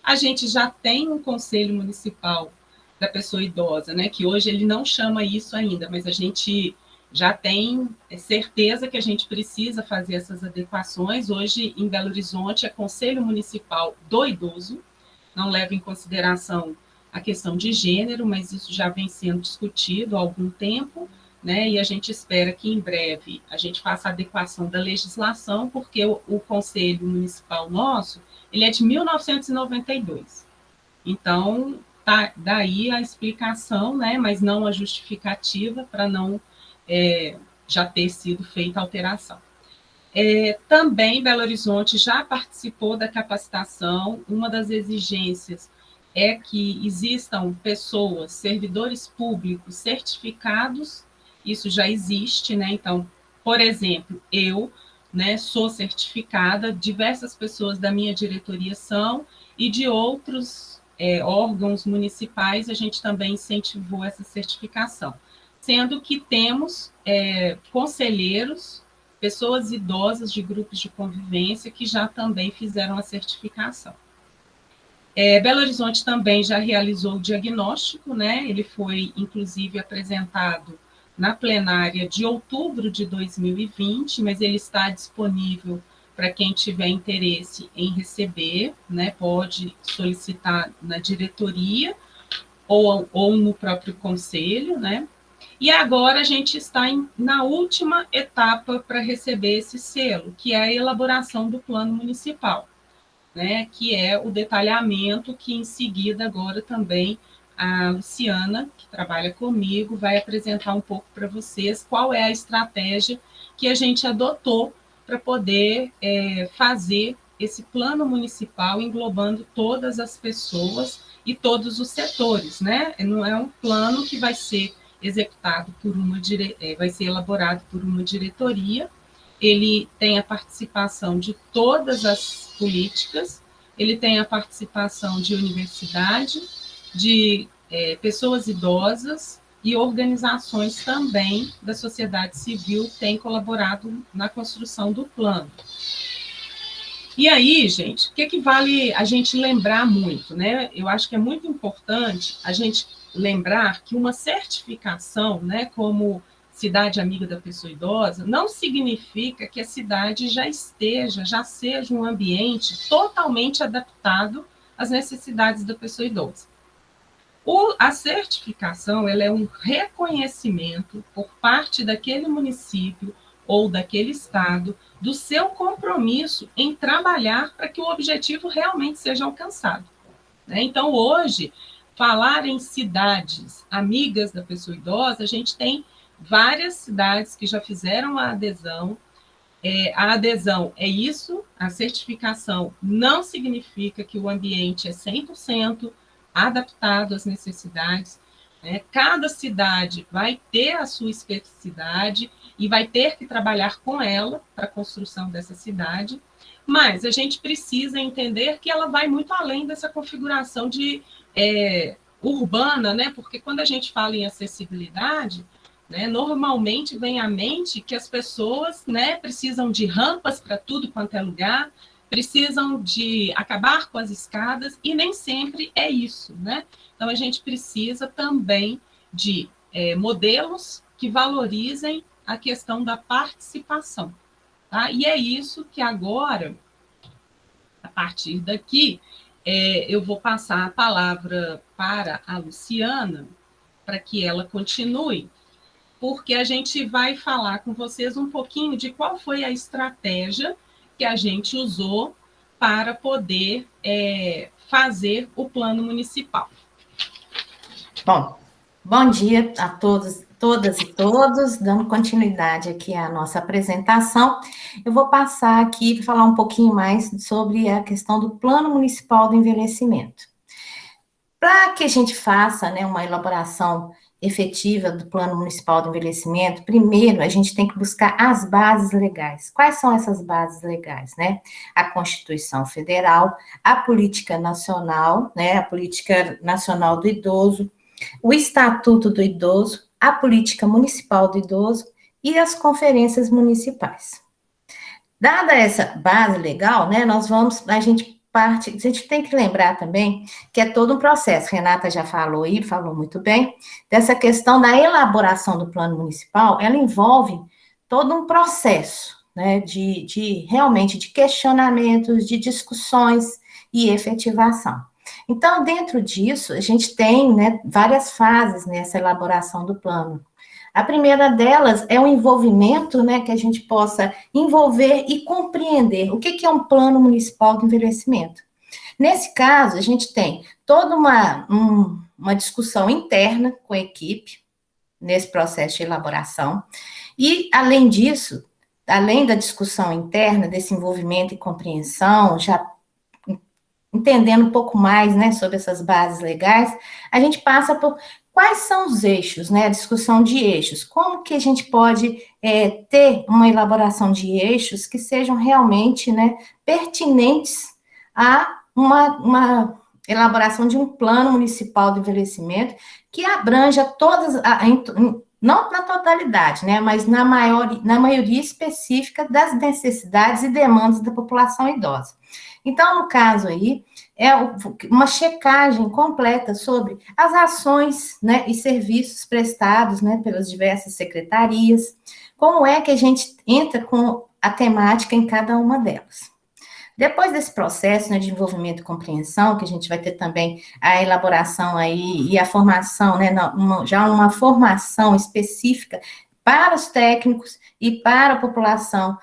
a gente já tem um conselho municipal da pessoa idosa, né? Que hoje ele não chama isso ainda, mas a gente já tem certeza que a gente precisa fazer essas adequações. Hoje, em Belo Horizonte, é Conselho Municipal do Idoso, não leva em consideração a questão de gênero, mas isso já vem sendo discutido há algum tempo, né? E a gente espera que em breve a gente faça a adequação da legislação, porque o Conselho Municipal nosso, ele é de 1992. Então, tá daí a explicação, né? Mas não a justificativa para não já ter sido feita a alteração. Também Belo Horizonte já participou da capacitação. Uma das exigências é que existam pessoas, servidores públicos certificados. Isso já existe, né? Então, por exemplo, eu, né, sou certificada, diversas pessoas da minha diretoria são, e de outros órgãos municipais a gente também incentivou essa certificação, sendo que temos conselheiros, pessoas idosas de grupos de convivência que já também fizeram a certificação. Belo Horizonte também já realizou o diagnóstico, né? Ele foi, inclusive, apresentado na plenária de outubro de 2020, mas ele está disponível para quem tiver interesse em receber, né? Pode solicitar na diretoria ou no próprio conselho, né? E agora a gente está na última etapa para receber esse selo, que é a elaboração do plano municipal, né? Que é o detalhamento que, em seguida, agora também a Luciana, que trabalha comigo, vai apresentar um pouco para vocês qual é a estratégia que a gente adotou para poder fazer esse plano municipal englobando todas as pessoas e todos os setores, né? Não é um plano que vai ser executado por vai ser elaborado por uma diretoria. Ele tem a participação de todas as políticas, ele tem a participação de universidade, de pessoas idosas e organizações também da sociedade civil têm colaborado na construção do plano. E aí, gente, o que vale a gente lembrar muito, né? Eu acho que é muito importante a gente lembrar que uma certificação, né, como cidade amiga da pessoa idosa, não significa que a cidade já seja um ambiente totalmente adaptado às necessidades da pessoa idosa. A certificação, ela é um reconhecimento por parte daquele município ou daquele estado do seu compromisso em trabalhar para que o objetivo realmente seja alcançado, né? Então, hoje, falar em cidades amigas da pessoa idosa, a gente tem várias cidades que já fizeram a adesão. A adesão é isso, a certificação não significa que o ambiente é 100% adaptado às necessidades, né? Cada cidade vai ter a sua especificidade e vai ter que trabalhar com ela para a construção dessa cidade, mas a gente precisa entender que ela vai muito além dessa configuração urbana, né? Porque quando a gente fala em acessibilidade, né, normalmente vem à mente que as pessoas, né, precisam de rampas para tudo quanto é lugar, precisam de acabar com as escadas, e nem sempre é isso, né? Então, a gente precisa também de modelos que valorizem a questão da participação, tá? E é isso que agora, a partir daqui, eu vou passar a palavra para a Luciana, para que ela continue, porque a gente vai falar com vocês um pouquinho de qual foi a estratégia que a gente usou para poder fazer o plano municipal. Bom dia a todos todas e todos, dando continuidade aqui à nossa apresentação, eu vou passar aqui para falar um pouquinho mais sobre a questão do Plano Municipal do Envelhecimento. Para que a gente faça, né, uma elaboração efetiva do Plano Municipal do Envelhecimento, primeiro a gente tem que buscar as bases legais. Quais são essas bases legais, né? A Constituição Federal, a Política Nacional, né, a Política Nacional do Idoso, o Estatuto do Idoso, a Política Municipal do Idoso e as conferências municipais. Dada essa base legal, né, a gente tem que lembrar também que é todo um processo, Renata já falou aí, falou muito bem, dessa questão da elaboração do plano municipal, ela envolve todo um processo, né, realmente de questionamentos, de discussões e efetivação. Então, dentro disso, a gente tem, né, várias fases nessa elaboração do plano. A primeira delas é o envolvimento, né, que a gente possa envolver e compreender o que é um plano municipal de envelhecimento. Nesse caso, a gente tem toda uma discussão interna com a equipe, nesse processo de elaboração, e, além disso, além da discussão interna, desse envolvimento e compreensão, já entendendo um pouco mais, né, sobre essas bases legais, a gente passa por quais são os eixos, né, a discussão de eixos, como que a gente pode ter uma elaboração de eixos que sejam realmente, né, pertinentes a uma elaboração de um plano municipal de envelhecimento que abranja todas, não na totalidade, né, mas na maioria específica das necessidades e demandas da população idosa. Então, no caso aí, é uma checagem completa sobre as ações, né, e serviços prestados, né, pelas diversas secretarias, como é que a gente entra com a temática em cada uma delas. Depois desse processo, né, de envolvimento e compreensão, que a gente vai ter também a elaboração aí e a formação, né, já uma formação específica para os técnicos e para a população,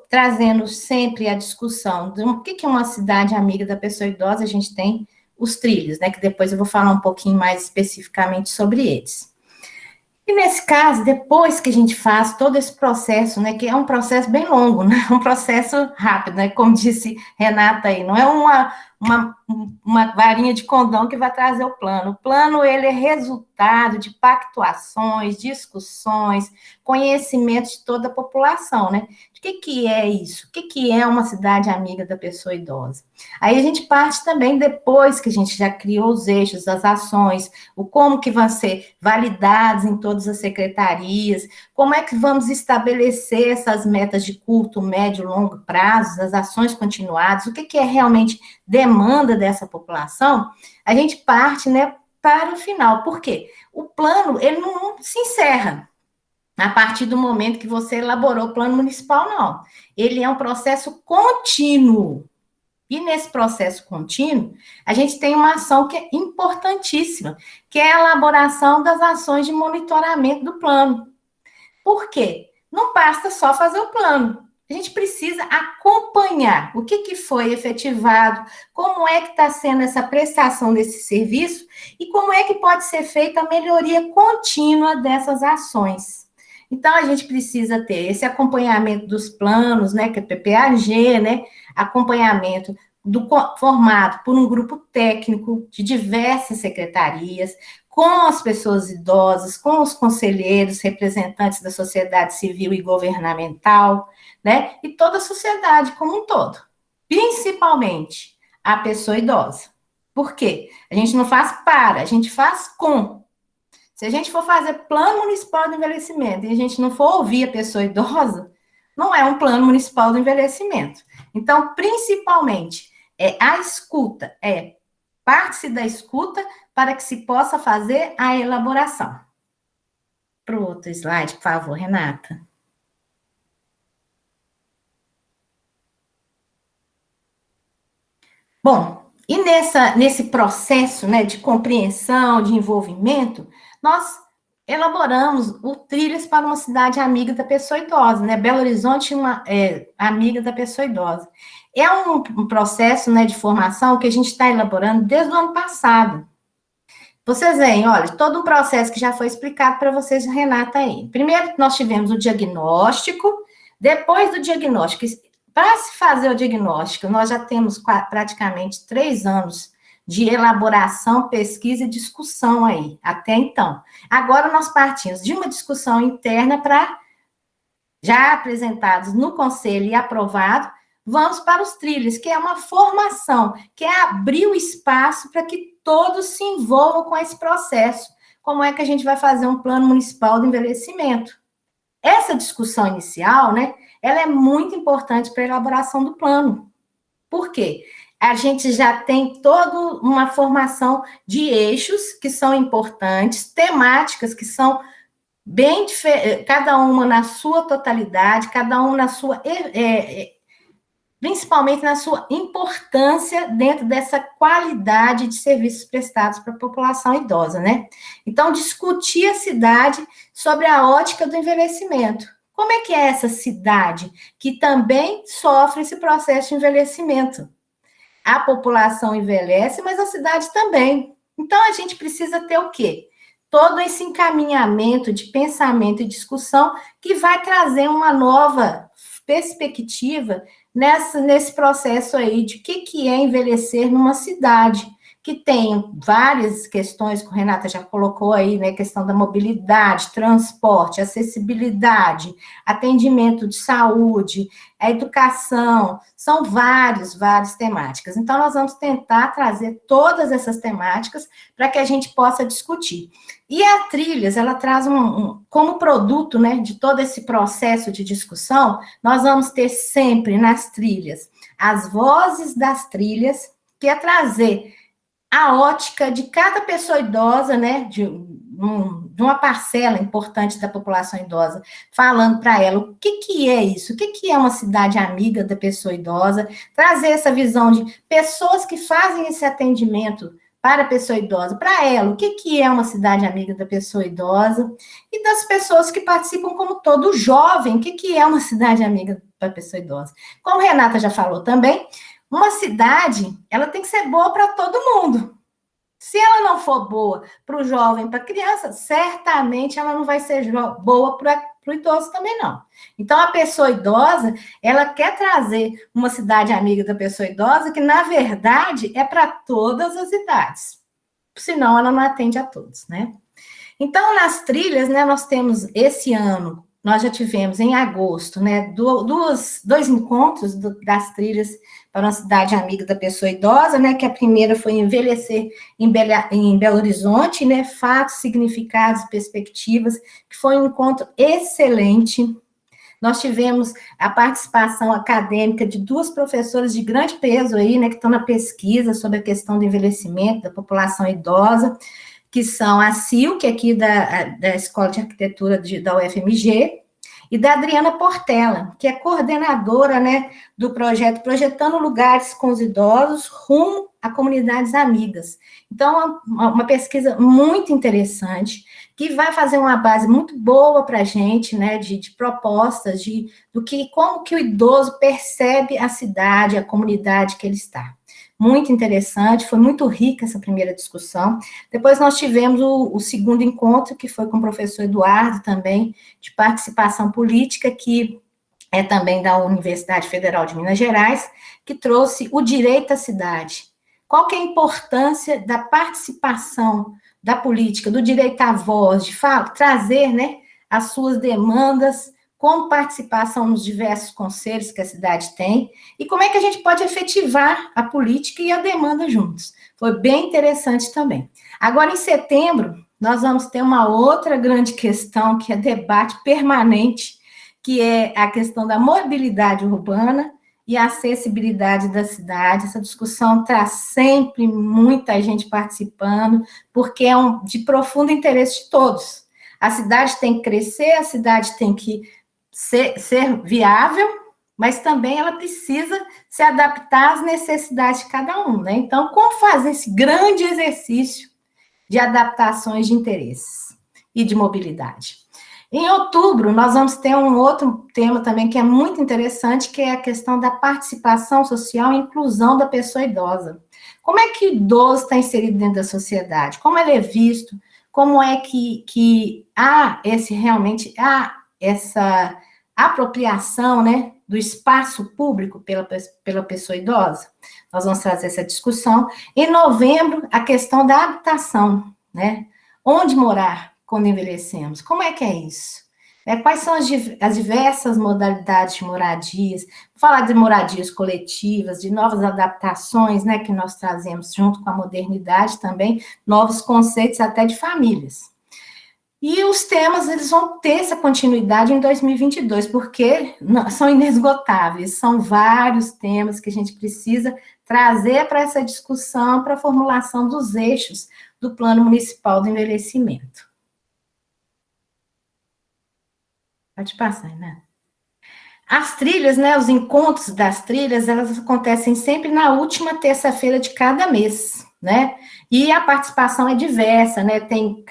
trazendo sempre a discussão de o que é uma cidade amiga da pessoa idosa. A gente tem os trilhos, né, que depois eu vou falar um pouquinho mais especificamente sobre eles. E nesse caso, depois que a gente faz todo esse processo, né, que é um processo bem longo, né, um processo rápido, né, como disse Renata aí, não é uma varinha de condão que vai trazer o plano. O plano, ele é resultado de pactuações, discussões, conhecimento de toda a população, né? O que é isso? O que é uma cidade amiga da pessoa idosa? Aí a gente parte também, depois que a gente já criou os eixos, as ações, o como que vão ser validados em todas as secretarias, como é que vamos estabelecer essas metas de curto, médio, longo prazo, as ações continuadas, o que é realmente demanda dessa população, a gente parte, né, para o final. Por quê? O plano, ele não se encerra a partir do momento que você elaborou o plano municipal, não. Ele é um processo contínuo. E nesse processo contínuo, a gente tem uma ação que é importantíssima, que é a elaboração das ações de monitoramento do plano. Por quê? Não basta só fazer o plano. A gente precisa acompanhar o que foi efetivado, como é que está sendo essa prestação desse serviço e como é que pode ser feita a melhoria contínua dessas ações. Então, a gente precisa ter esse acompanhamento dos planos, né, que é PPAG, né, acompanhamento formado por um grupo técnico de diversas secretarias, com as pessoas idosas, com os conselheiros, representantes da sociedade civil e governamental, né, e toda a sociedade como um todo, principalmente a pessoa idosa. Por quê? A gente não faz a gente faz com. Se a gente for fazer plano municipal de envelhecimento e a gente não for ouvir a pessoa idosa, não é um plano municipal de envelhecimento. Então, principalmente, a escuta, parte-se da escuta para que se possa fazer a elaboração. Para o outro slide, por favor, Renata. Bom, e nesse processo, né, de compreensão, de envolvimento, nós elaboramos o Trilhas para uma Cidade Amiga da Pessoa Idosa, né? Belo Horizonte, amiga da pessoa idosa. É um processo, né, de formação que a gente está elaborando desde o ano passado. Vocês veem, olha, todo um processo que já foi explicado para vocês, Renata, aí. Primeiro, nós tivemos o diagnóstico, depois do diagnóstico, para se fazer o diagnóstico, nós já temos praticamente 3 anos de elaboração, pesquisa e discussão aí, até então. Agora, nós partimos de uma discussão interna para, já apresentados no conselho e aprovado, vamos para os trilhos, que é uma formação, que é abrir o espaço para que todos se envolvam com esse processo. Como é que a gente vai fazer um plano municipal de envelhecimento? Essa discussão inicial, né, ela é muito importante para a elaboração do plano. Por quê? A gente já tem toda uma formação de eixos que são importantes, temáticas que são bem diferentes, cada uma na sua totalidade, cada uma na sua... principalmente na sua importância dentro dessa qualidade de serviços prestados para a população idosa, né? Então, discutir a cidade sobre a ótica do envelhecimento. Como é que é essa cidade que também sofre esse processo de envelhecimento? A população envelhece, mas a cidade também. Então, a gente precisa ter o quê? Todo esse encaminhamento de pensamento e discussão que vai trazer uma nova perspectiva nesse processo aí de que é envelhecer numa cidade, que tem várias questões que a Renata já colocou aí, né, questão da mobilidade, transporte, acessibilidade, atendimento de saúde, a educação, são várias temáticas. Então, nós vamos tentar trazer todas essas temáticas para que a gente possa discutir. E a Trilhas, ela traz como produto, né, de todo esse processo de discussão, nós vamos ter sempre nas trilhas as vozes das trilhas, que é trazer a ótica de cada pessoa idosa, né, de uma parcela importante da população idosa, falando para ela o que é isso, o que é uma cidade amiga da pessoa idosa, trazer essa visão de pessoas que fazem esse atendimento para a pessoa idosa, para ela, o que é uma cidade amiga da pessoa idosa, e das pessoas que participam como todo jovem, o que é uma cidade amiga para a pessoa idosa. Como a Renata já falou também, uma cidade, ela tem que ser boa para todo mundo. Se ela não for boa para o jovem, para a criança, certamente ela não vai ser boa para o idoso também, não. Então, a pessoa idosa, ela quer trazer uma cidade amiga da pessoa idosa, que, na verdade, é para todas as idades. Senão, ela não atende a todos, né? Então, nas trilhas, né, nós temos esse ano, nós já tivemos em agosto, né, dois encontros das trilhas para uma cidade amiga da pessoa idosa, né, que a primeira foi envelhecer em Belo Horizonte, né, fatos, significados, perspectivas, que foi um encontro excelente. Nós tivemos a participação acadêmica de 2 professoras de grande peso aí, né, que estão na pesquisa sobre a questão do envelhecimento da população idosa, que são a Sil, que é aqui da Escola de Arquitetura da UFMG, e da Adriana Portela, que é coordenadora, né, do projeto Projetando Lugares com os Idosos rumo a comunidades amigas. Então, uma pesquisa muito interessante, que vai fazer uma base muito boa para a gente, né, de propostas, como que o idoso percebe a cidade, a comunidade que ele está. Muito interessante, foi muito rica essa primeira discussão. Depois nós tivemos o segundo encontro, que foi com o professor Eduardo também, de participação política, que é também da Universidade Federal de Minas Gerais, que trouxe o direito à cidade. Qual que é a importância da participação da política, do direito à voz, de trazer, né, as suas demandas, com participação nos diversos conselhos que a cidade tem, e como é que a gente pode efetivar a política e a demanda juntos. Foi bem interessante também. Agora, em setembro, nós vamos ter uma outra grande questão, que é debate permanente, que é a questão da mobilidade urbana e a acessibilidade da cidade. Essa discussão traz sempre muita gente participando, porque é de profundo interesse de todos. A cidade tem que crescer, a cidade tem que ser viável, mas também ela precisa se adaptar às necessidades de cada um, né? Então, como fazer esse grande exercício de adaptações de interesses e de mobilidade? Em outubro, nós vamos ter um outro tema também que é muito interessante, que é a questão da participação social e inclusão da pessoa idosa. Como é que o idoso está inserido dentro da sociedade? Como ele é visto? Como é que há essa apropriação, né, do espaço público pela pessoa idosa? Nós vamos trazer essa discussão. Em novembro, a questão da habitação, né? Onde morar quando envelhecemos? Como é que é isso? Quais são as diversas modalidades de moradias? Vou falar de moradias coletivas, de novas adaptações, né, que nós trazemos junto com a modernidade também, novos conceitos até de famílias. E os temas, eles vão ter essa continuidade em 2022, porque são inesgotáveis, são vários temas que a gente precisa trazer para essa discussão, para a formulação dos eixos do Plano Municipal do Envelhecimento. Pode passar, né? As trilhas, né, os encontros das trilhas, elas acontecem sempre na última terça-feira de cada mês, né? E a participação é diversa, né? Tem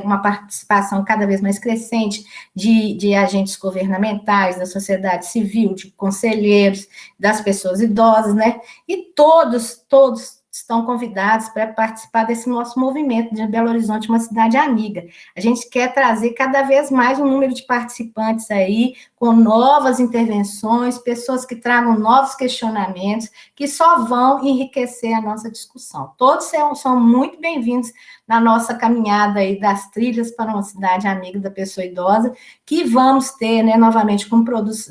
uma participação cada vez mais crescente de agentes governamentais, da sociedade civil, de conselheiros, das pessoas idosas, né? E todos estão convidados para participar desse nosso movimento de Belo Horizonte, uma cidade amiga. A gente quer trazer cada vez mais um número de participantes aí, com novas intervenções, pessoas que tragam novos questionamentos, que só vão enriquecer a nossa discussão. Todos são muito bem-vindos na nossa caminhada aí das trilhas para uma cidade amiga da pessoa idosa, que vamos ter, né, novamente, com produtos,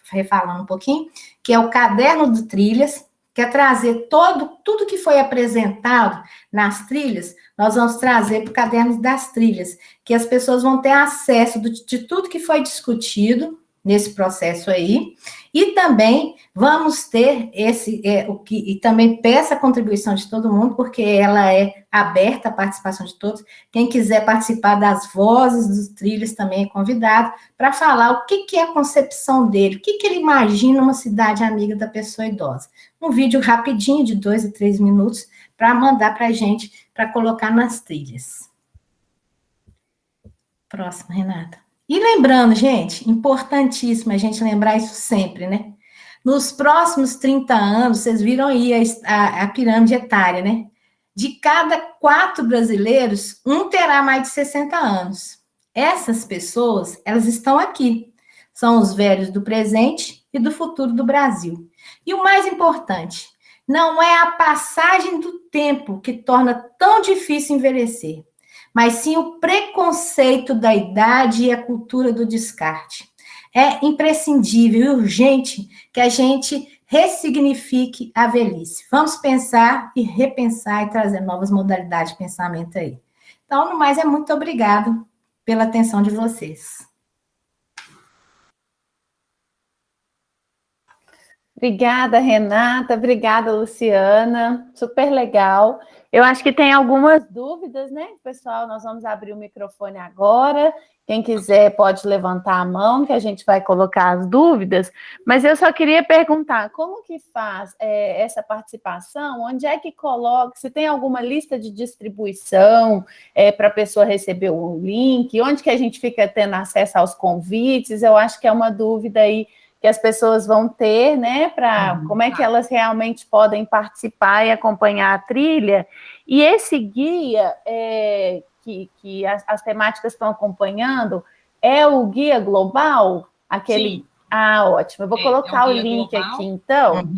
refalando um pouquinho, que é o Caderno de Trilhas, que é trazer tudo que foi apresentado nas trilhas, nós vamos trazer para o Caderno das Trilhas, que as pessoas vão ter acesso de tudo que foi discutido nesse processo aí, e também vamos ter e também peço a contribuição de todo mundo, porque ela é aberta à participação de todos. Quem quiser participar das vozes dos trilhos também é convidado para falar o que é a concepção dele, o que ele imagina uma cidade amiga da pessoa idosa. Um vídeo rapidinho, de 2 a 3 minutos, para mandar para a gente, para colocar nas trilhas. Próximo, Renata. E lembrando, gente, importantíssimo a gente lembrar isso sempre, né? Nos próximos 30 anos, vocês viram aí a pirâmide etária, né? De cada 4 brasileiros, um terá mais de 60 anos. Essas pessoas, elas estão aqui. São os velhos do presente e do futuro do Brasil. E o mais importante, não é a passagem do tempo que torna tão difícil envelhecer, mas sim o preconceito da idade e a cultura do descarte. É imprescindível e urgente que a gente ressignifique a velhice. Vamos pensar e repensar e trazer novas modalidades de pensamento aí. Então, no mais, muito obrigado pela atenção de vocês. Obrigada, Renata. Obrigada, Luciana. Super legal. Eu acho que tem algumas dúvidas, né, pessoal? Nós vamos abrir o microfone agora. Quem quiser pode levantar a mão, que a gente vai colocar as dúvidas. Mas eu só queria perguntar, como que faz essa participação? Onde é que coloca? Se tem alguma lista de distribuição para a pessoa receber o link? Onde que a gente fica tendo acesso aos convites? Eu acho que é uma dúvida aí que as pessoas vão ter, né, para como é que elas realmente podem participar e acompanhar a trilha. E esse guia que as temáticas estão acompanhando é o guia global? Aquele... Sim. Ah, ótimo. Eu vou colocar o link global, aqui, então.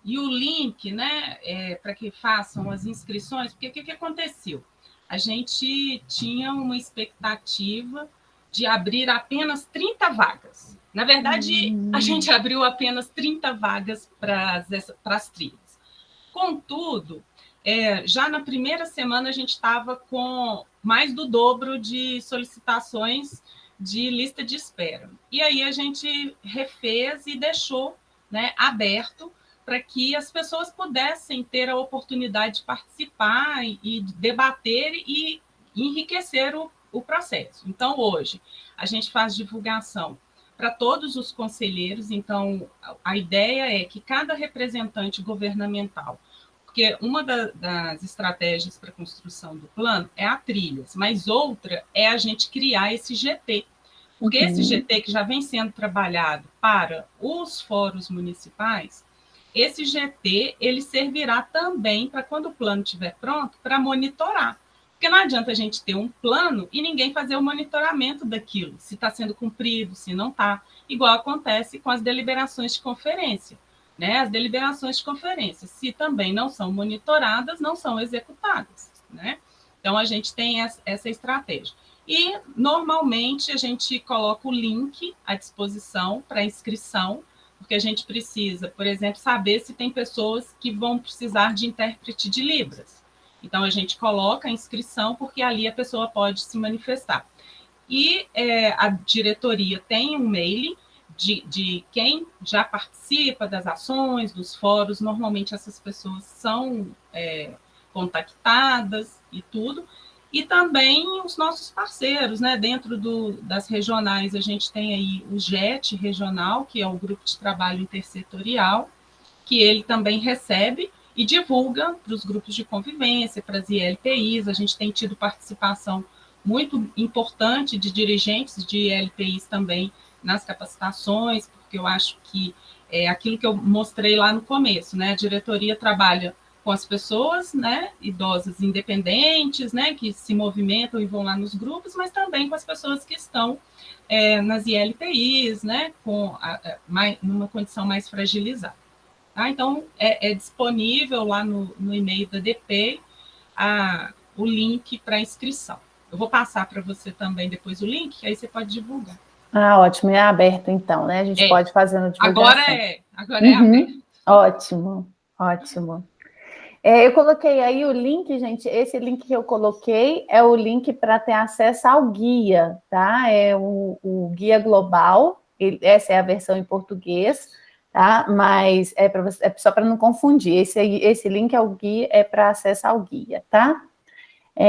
E o link, né, para que façam as inscrições, porque o que aconteceu? A gente tinha uma expectativa de abrir apenas 30 vagas. Na verdade, a gente abriu apenas 30 vagas para as trilhas. Contudo, já na primeira semana a gente estava com mais do dobro de solicitações de lista de espera. E aí a gente refez e deixou, né, aberto para que as pessoas pudessem ter a oportunidade de participar e debater e enriquecer o processo. Então, hoje, a gente faz divulgação para todos os conselheiros. Então, a ideia é que cada representante governamental, porque uma das estratégias para a construção do plano é a trilhas, mas outra é a gente criar esse GT, porque esse GT que já vem sendo trabalhado para os fóruns municipais, esse GT ele servirá também para quando o plano estiver pronto, para monitorar. Porque não adianta a gente ter um plano e ninguém fazer o monitoramento daquilo, se está sendo cumprido, se não está. Igual acontece com as deliberações de conferência. Né? As deliberações de conferência, se também não são monitoradas, não são executadas. Né? Então, a gente tem essa estratégia. E, normalmente, a gente coloca o link à disposição para inscrição, porque a gente precisa, por exemplo, saber se tem pessoas que vão precisar de intérprete de Libras. Então, a gente coloca a inscrição, porque ali a pessoa pode se manifestar. E a diretoria tem um mailing de quem já participa das ações, dos fóruns. Normalmente, essas pessoas são contactadas e tudo. E também os nossos parceiros, né? Dentro das regionais, a gente tem aí o GET regional, que é o Grupo de Trabalho Intersetorial, que ele também recebe e divulga para os grupos de convivência, para as ILPIs. A gente tem tido participação muito importante de dirigentes de ILPIs também nas capacitações, porque eu acho que é aquilo que eu mostrei lá no começo, né? A diretoria trabalha com as pessoas, né, idosas independentes, né, que se movimentam e vão lá nos grupos, mas também com as pessoas que estão nas ILPIs, né, numa condição mais fragilizada. Tá? Então, é disponível lá no e-mail da DP o link para inscrição. Eu vou passar para você também depois o link, aí você pode divulgar. Ótimo, é aberto então, né? A gente pode fazer no divulgação. Agora é aberto. Ótimo, ótimo. Eu coloquei aí o link, gente. Esse link que eu coloquei é o link para ter acesso ao guia, tá? É o guia global. Essa é a versão em português, tá? Mas é só para não confundir. Esse link é o guia, é para acesso ao guia, tá?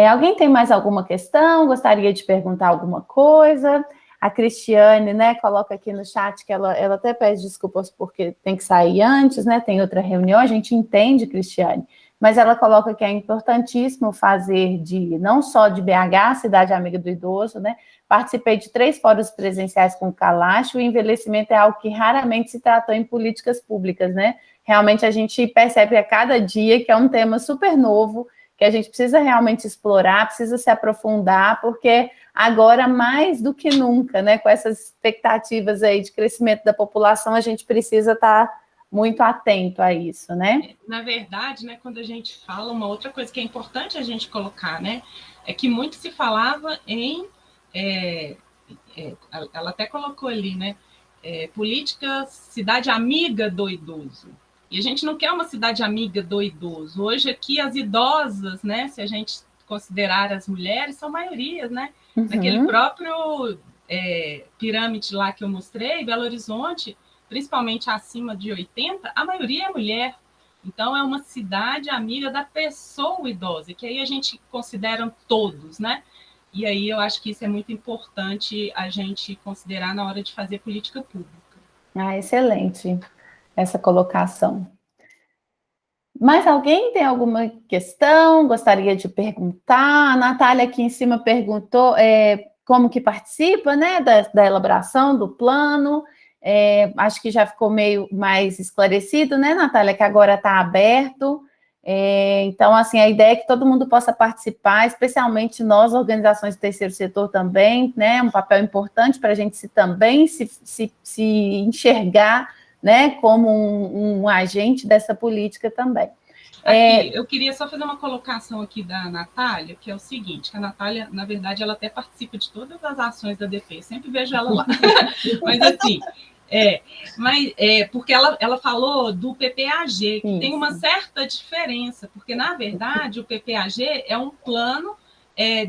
Alguém tem mais alguma questão? Gostaria de perguntar alguma coisa? A Cristiane, né, coloca aqui no chat que ela até pede desculpas porque tem que sair antes, né, tem outra reunião, a gente entende, Cristiane, mas ela coloca que é importantíssimo fazer não só de BH, Cidade Amiga do Idoso, né, participei de 3 fóruns presenciais com o Kalash, o envelhecimento é algo que raramente se tratou em políticas públicas, né, realmente a gente percebe a cada dia que é um tema super novo, que a gente precisa realmente explorar, precisa se aprofundar, porque agora, mais do que nunca, né, com essas expectativas aí de crescimento da população, a gente precisa estar muito atento a isso, né? Na verdade, né, quando a gente fala, uma outra coisa que é importante a gente colocar, né, é que muito se falava em, ela até colocou ali, né, política cidade amiga do idoso. E a gente não quer uma cidade amiga do idoso. Hoje aqui as idosas, né, se a gente considerar as mulheres, são maiorias, né? Uhum. Naquele próprio pirâmide lá que eu mostrei, Belo Horizonte, principalmente acima de 80, a maioria é mulher. Então, é uma cidade amiga da pessoa idosa, que aí a gente considera todos, né? E aí eu acho que isso é muito importante a gente considerar na hora de fazer política pública. Excelente essa colocação. Mais alguém tem alguma questão? Gostaria de perguntar? A Natália aqui em cima perguntou como que participa, né, da elaboração do plano. Acho que já ficou meio mais esclarecido, né, Natália, que agora está aberto. Então, assim, a ideia é que todo mundo possa participar, especialmente nós, organizações do terceiro setor também, né, um papel importante para a gente também se enxergar, né, como um agente dessa política também. Aqui, eu queria só fazer uma colocação aqui da Natália, que é o seguinte, que a Natália, na verdade, ela até participa de todas as ações da DP, sempre vejo ela lá. Mas assim, porque ela falou do PPAG, que tem uma certa diferença, porque, na verdade, o PPAG é um plano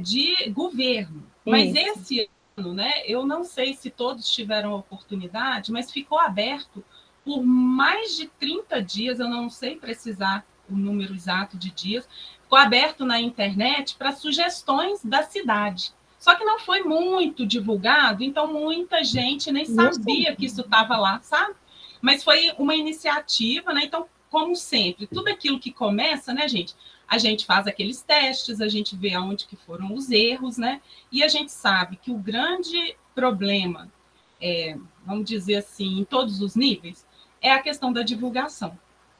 de governo, mas esse ano, né, eu não sei se todos tiveram a oportunidade, mas ficou aberto por mais de 30 dias, eu não sei precisar o número exato de dias, ficou aberto na internet para sugestões da cidade. Só que não foi muito divulgado, então muita gente nem sabia que isso estava lá, sabe? Mas foi uma iniciativa, né? Então, como sempre, tudo aquilo que começa, né, gente? A gente faz aqueles testes, a gente vê aonde que foram os erros, né? E a gente sabe que o grande problema, vamos dizer assim, em todos os níveis, é a questão da divulgação.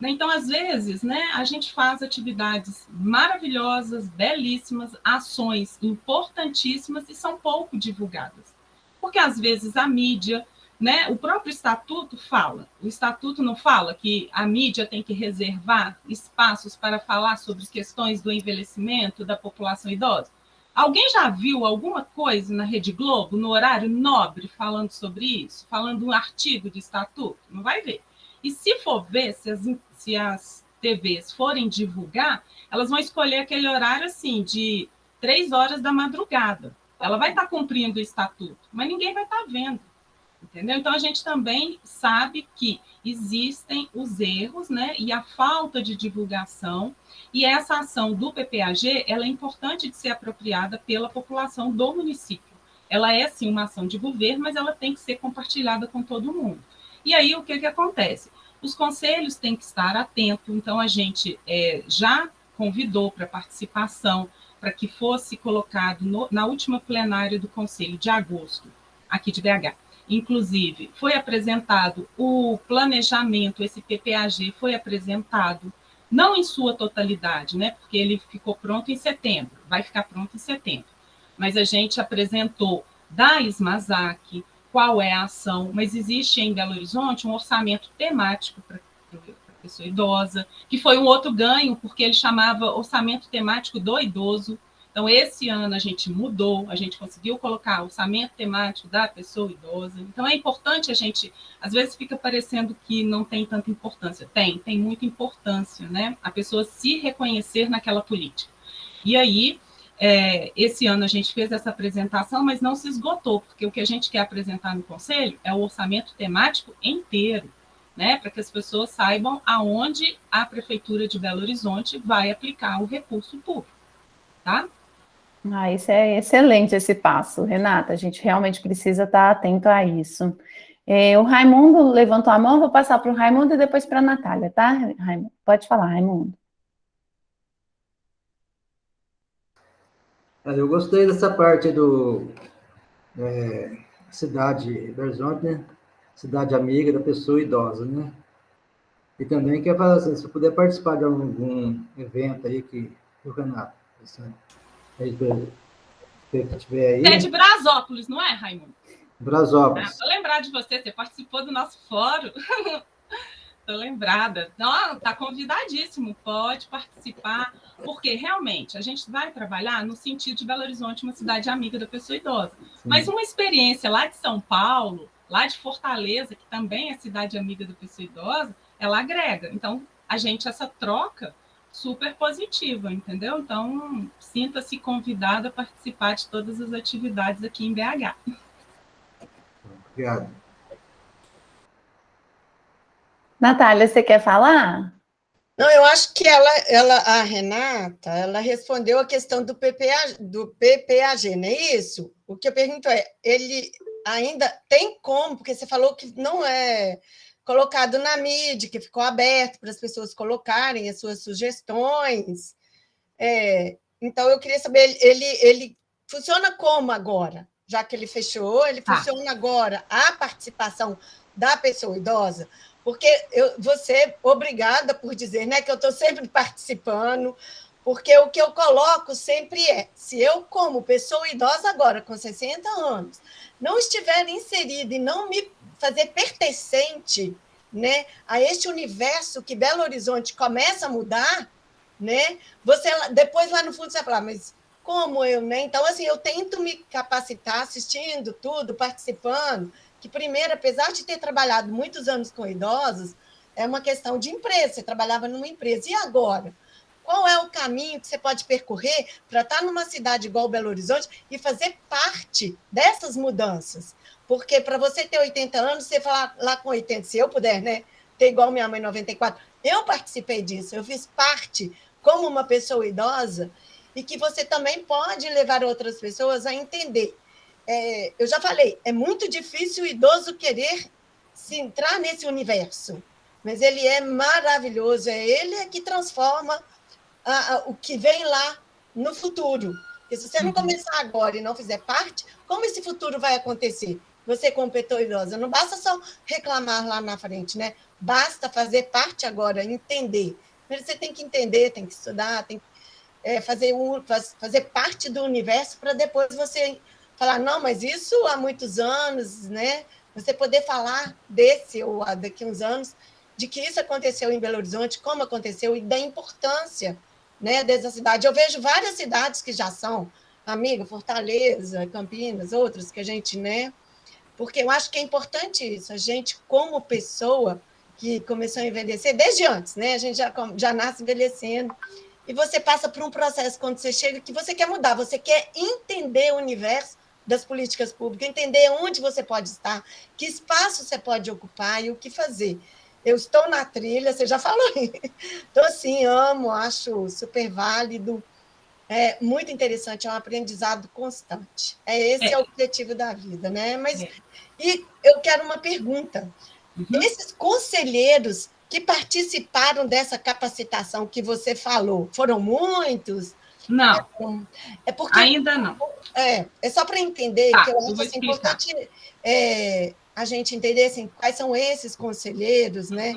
Então, às vezes, né, a gente faz atividades maravilhosas, belíssimas, ações importantíssimas e são pouco divulgadas. Porque, às vezes, a mídia, né, o próprio estatuto fala, o estatuto não fala que a mídia tem que reservar espaços para falar sobre questões do envelhecimento da população idosa? Alguém já viu alguma coisa na Rede Globo, no horário nobre, falando sobre isso? Falando um artigo de estatuto? Não vai ver. E se for ver, se as TVs forem divulgar, elas vão escolher aquele horário assim, de 3 horas da madrugada. Ela vai estar cumprindo o estatuto, mas ninguém vai estar vendo. Entendeu? Então, a gente também sabe que existem os erros, né, e a falta de divulgação, e essa ação do PPAG, ela é importante de ser apropriada pela população do município. Ela é, sim, uma ação de governo, mas ela tem que ser compartilhada com todo mundo. E aí, o que acontece? Os conselhos têm que estar atentos, então a gente já convidou para participação, para que fosse colocado na última plenária do Conselho de agosto, aqui de BH. Inclusive, foi apresentado o planejamento, esse PPAG foi apresentado, não em sua totalidade, né, porque ele ficou pronto em setembro, vai ficar pronto em setembro, mas a gente apresentou da SMASAC, qual é a ação, mas existe em Belo Horizonte um orçamento temático para a pessoa idosa, que foi um outro ganho, porque ele chamava orçamento temático do idoso. Então, esse ano a gente mudou, a gente conseguiu colocar orçamento temático da pessoa idosa. Então, é importante a gente, às vezes fica parecendo que não tem tanta importância. Tem muita importância, né? A pessoa se reconhecer naquela política. E aí, esse ano a gente fez essa apresentação, mas não se esgotou, porque o que a gente quer apresentar no Conselho é o orçamento temático inteiro, né, para que as pessoas saibam aonde a Prefeitura de Belo Horizonte vai aplicar o recurso público, tá? Isso é excelente, esse passo, Renata, a gente realmente precisa estar atento a isso. O Raimundo levantou a mão, vou passar para o Raimundo e depois para a Natália, tá, Raimundo? Pode falar, Raimundo. Eu gostei dessa parte do cidade Belo Horizonte, né? Cidade amiga da pessoa idosa, né? E também quer falar assim, se eu puder participar de algum evento aí que o Renato, que tiver aí. Você é de Brasópolis, não é, Raimundo? Brasópolis. Vou lembrar de você participou do nosso fórum. Estou lembrada. Não, está convidadíssimo, pode participar, porque realmente a gente vai trabalhar no sentido de Belo Horizonte, uma cidade amiga da pessoa idosa. Sim. Mas uma experiência lá de São Paulo, lá de Fortaleza, que também é cidade amiga da pessoa idosa, ela agrega. Então, essa troca super positiva, entendeu? Então, sinta-se convidada a participar de todas as atividades aqui em BH. Obrigado. Natália, você quer falar? Não, eu acho que a Renata, ela respondeu a questão do PPAG, não é isso? O que eu pergunto é, ele ainda tem como, porque você falou que não é colocado na mídia, que ficou aberto para as pessoas colocarem as suas sugestões. Então, eu queria saber, ele funciona como agora? Já que ele fechou, ele funciona agora a participação da pessoa idosa? Porque você obrigada por dizer, né, que eu estou sempre participando, porque o que eu coloco sempre se eu, como pessoa idosa agora, com 60 anos, não estiver inserida e não me fazer pertencente, né, a este universo que Belo Horizonte começa a mudar, né, você depois lá no fundo você vai falar, mas como eu, né? Então, assim, eu tento me capacitar assistindo tudo, participando, que primeiro, apesar de ter trabalhado muitos anos com idosos, é uma questão de empresa, você trabalhava numa empresa. E agora? Qual é o caminho que você pode percorrer para estar numa cidade igual Belo Horizonte e fazer parte dessas mudanças? Porque para você ter 80 anos, você falar lá com 80, se eu puder, né, ter igual minha mãe, 94, eu participei disso, eu fiz parte como uma pessoa idosa, e que você também pode levar outras pessoas a entender. Eu já falei, é muito difícil o idoso querer se entrar nesse universo, mas ele é maravilhoso, ele que transforma o que vem lá no futuro. Porque se você não começar agora e não fizer parte, como esse futuro vai acontecer? você como pessoa idosa. Não basta só reclamar lá na frente, né? Basta fazer parte agora, entender. Primeiro você tem que entender, tem que estudar, tem que fazer parte do universo para depois você falar, não, mas isso há muitos anos, né? Você poder falar desse ou daqui a uns anos, de que isso aconteceu em Belo Horizonte, como aconteceu, e da importância, né, dessa cidade. Eu vejo várias cidades que já são, amiga, Fortaleza, Campinas, outras que a gente, né? Porque eu acho que é importante isso, a gente, como pessoa que começou a envelhecer, desde antes, né? A gente já nasce envelhecendo, e você passa por um processo quando você chega que você quer mudar, você quer entender o universo das políticas públicas, entender onde você pode estar, que espaço você pode ocupar e o que fazer. Eu estou na trilha, você já falou, estou assim, amo, acho super válido, é muito interessante, é um aprendizado constante. Esse é o objetivo da vida, né? Mas, e eu quero uma pergunta. Esses conselheiros que participaram dessa capacitação que você falou, foram muitos? Não, porque ainda não. É só para entender que eu acho assim, importante a gente entender assim, quais são esses conselheiros, né?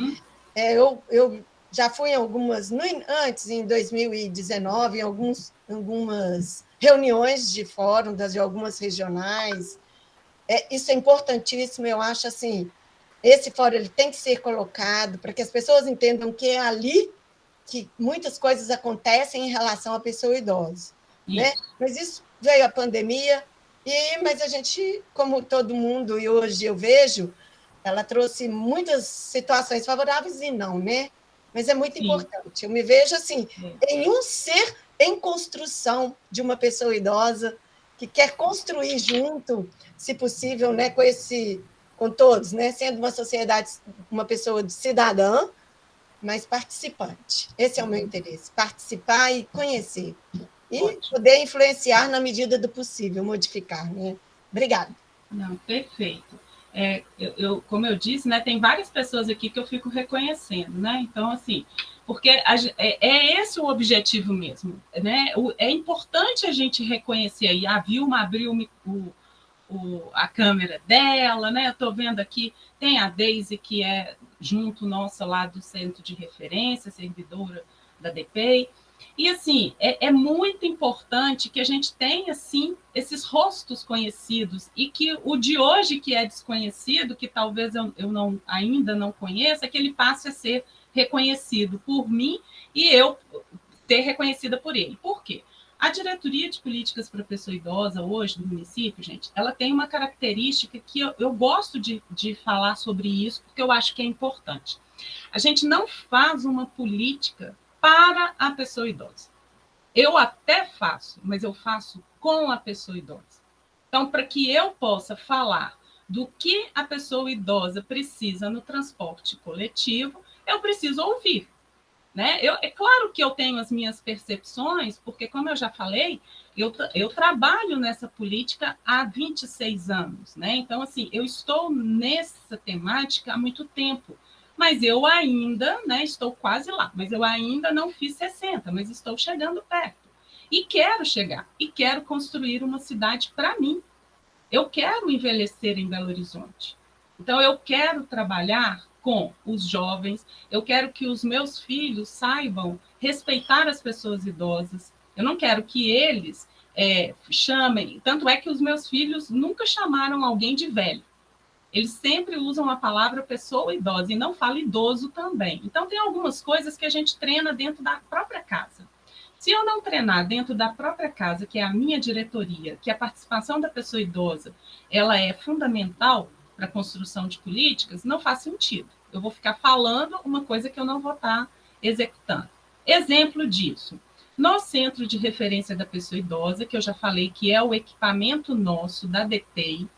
Eu já fui em algumas, antes, em 2019, em algumas reuniões de fórum de algumas regionais. Isso é importantíssimo, eu acho assim, esse fórum ele tem que ser colocado para que as pessoas entendam que é ali que muitas coisas acontecem em relação à pessoa idosa, né? Mas isso veio a pandemia, mas a gente, como todo mundo, e hoje eu vejo, ela trouxe muitas situações favoráveis e não, né? Mas é muito importante. Eu me vejo assim, em um ser em construção de uma pessoa idosa que quer construir junto, se possível, né, com todos, né, sendo uma sociedade, uma pessoa cidadã, mas participante. Esse é o meu interesse, participar e conhecer. E poder influenciar na medida do possível, modificar, né? Obrigada. Não, perfeito. Como eu disse, né, tem várias pessoas aqui que eu fico reconhecendo, né? Então, assim, porque é esse o objetivo mesmo, né? É importante a gente reconhecer aí. A Vilma abriu a câmera dela, né? Eu estou vendo aqui, tem a Deise, que é junto nossa lá do Centro de Referência, servidora da DPEI. E, assim, é muito importante que a gente tenha, assim, esses rostos conhecidos e que o de hoje, que é desconhecido, que talvez eu ainda não conheça, que ele passe a ser reconhecido por mim e eu ser reconhecida por ele. Por quê? A diretoria de políticas para a pessoa idosa hoje do município, gente, ela tem uma característica que eu gosto de falar sobre isso, porque eu acho que é importante. A gente não faz uma política para a pessoa idosa. Eu até faço, mas eu faço com a pessoa idosa. Então, para que eu possa falar do que a pessoa idosa precisa no transporte coletivo, eu preciso ouvir. Né? É claro que eu tenho as minhas percepções, porque, como eu já falei, eu trabalho nessa política há 26 anos. Né? Então, assim, eu estou nessa temática há muito tempo. Mas eu ainda, né, estou quase lá, mas eu ainda não fiz 60, mas estou chegando perto. E quero chegar, e quero construir uma cidade para mim. Eu quero envelhecer em Belo Horizonte. Então, eu quero trabalhar com os jovens, eu quero que os meus filhos saibam respeitar as pessoas idosas. Eu não quero que eles chamem, tanto é que os meus filhos nunca chamaram alguém de velho. Eles sempre usam a palavra pessoa idosa e não falam idoso também. Então, tem algumas coisas que a gente treina dentro da própria casa. Se eu não treinar dentro da própria casa, que é a minha diretoria, que a participação da pessoa idosa ela é fundamental para a construção de políticas, não faz sentido. Eu vou ficar falando uma coisa que eu não vou estar executando. Exemplo disso, no Centro de Referência da Pessoa Idosa, que eu já falei que é o equipamento nosso da DPEI,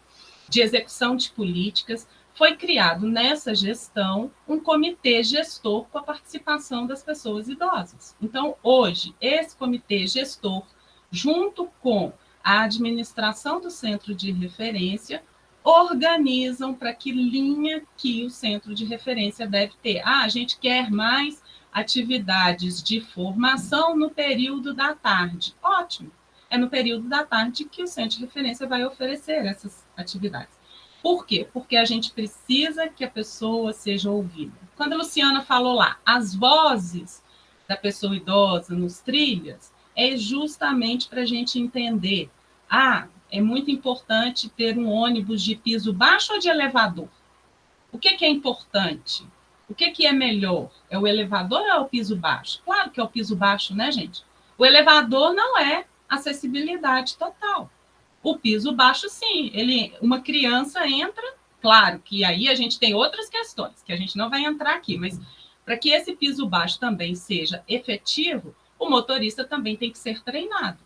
de execução de políticas, foi criado nessa gestão um comitê gestor com a participação das pessoas idosas. Então, hoje, esse comitê gestor, junto com a administração do Centro de Referência, organizam para que linha que o Centro de Referência deve ter. A gente quer mais atividades de formação no período da tarde. Ótimo! É no período da tarde que o Centro de Referência vai oferecer essas atividades. Por quê? Porque a gente precisa que a pessoa seja ouvida. Quando a Luciana falou lá, as vozes da pessoa idosa nos trilhas, é justamente para a gente entender. É muito importante ter um ônibus de piso baixo ou de elevador? O que é importante? O que é melhor? É o elevador ou é o piso baixo? Claro que é o piso baixo, né, gente? O elevador não é acessibilidade total. O piso baixo, sim. Uma criança entra, claro que aí a gente tem outras questões, que a gente não vai entrar aqui, mas para que esse piso baixo também seja efetivo, o motorista também tem que ser treinado.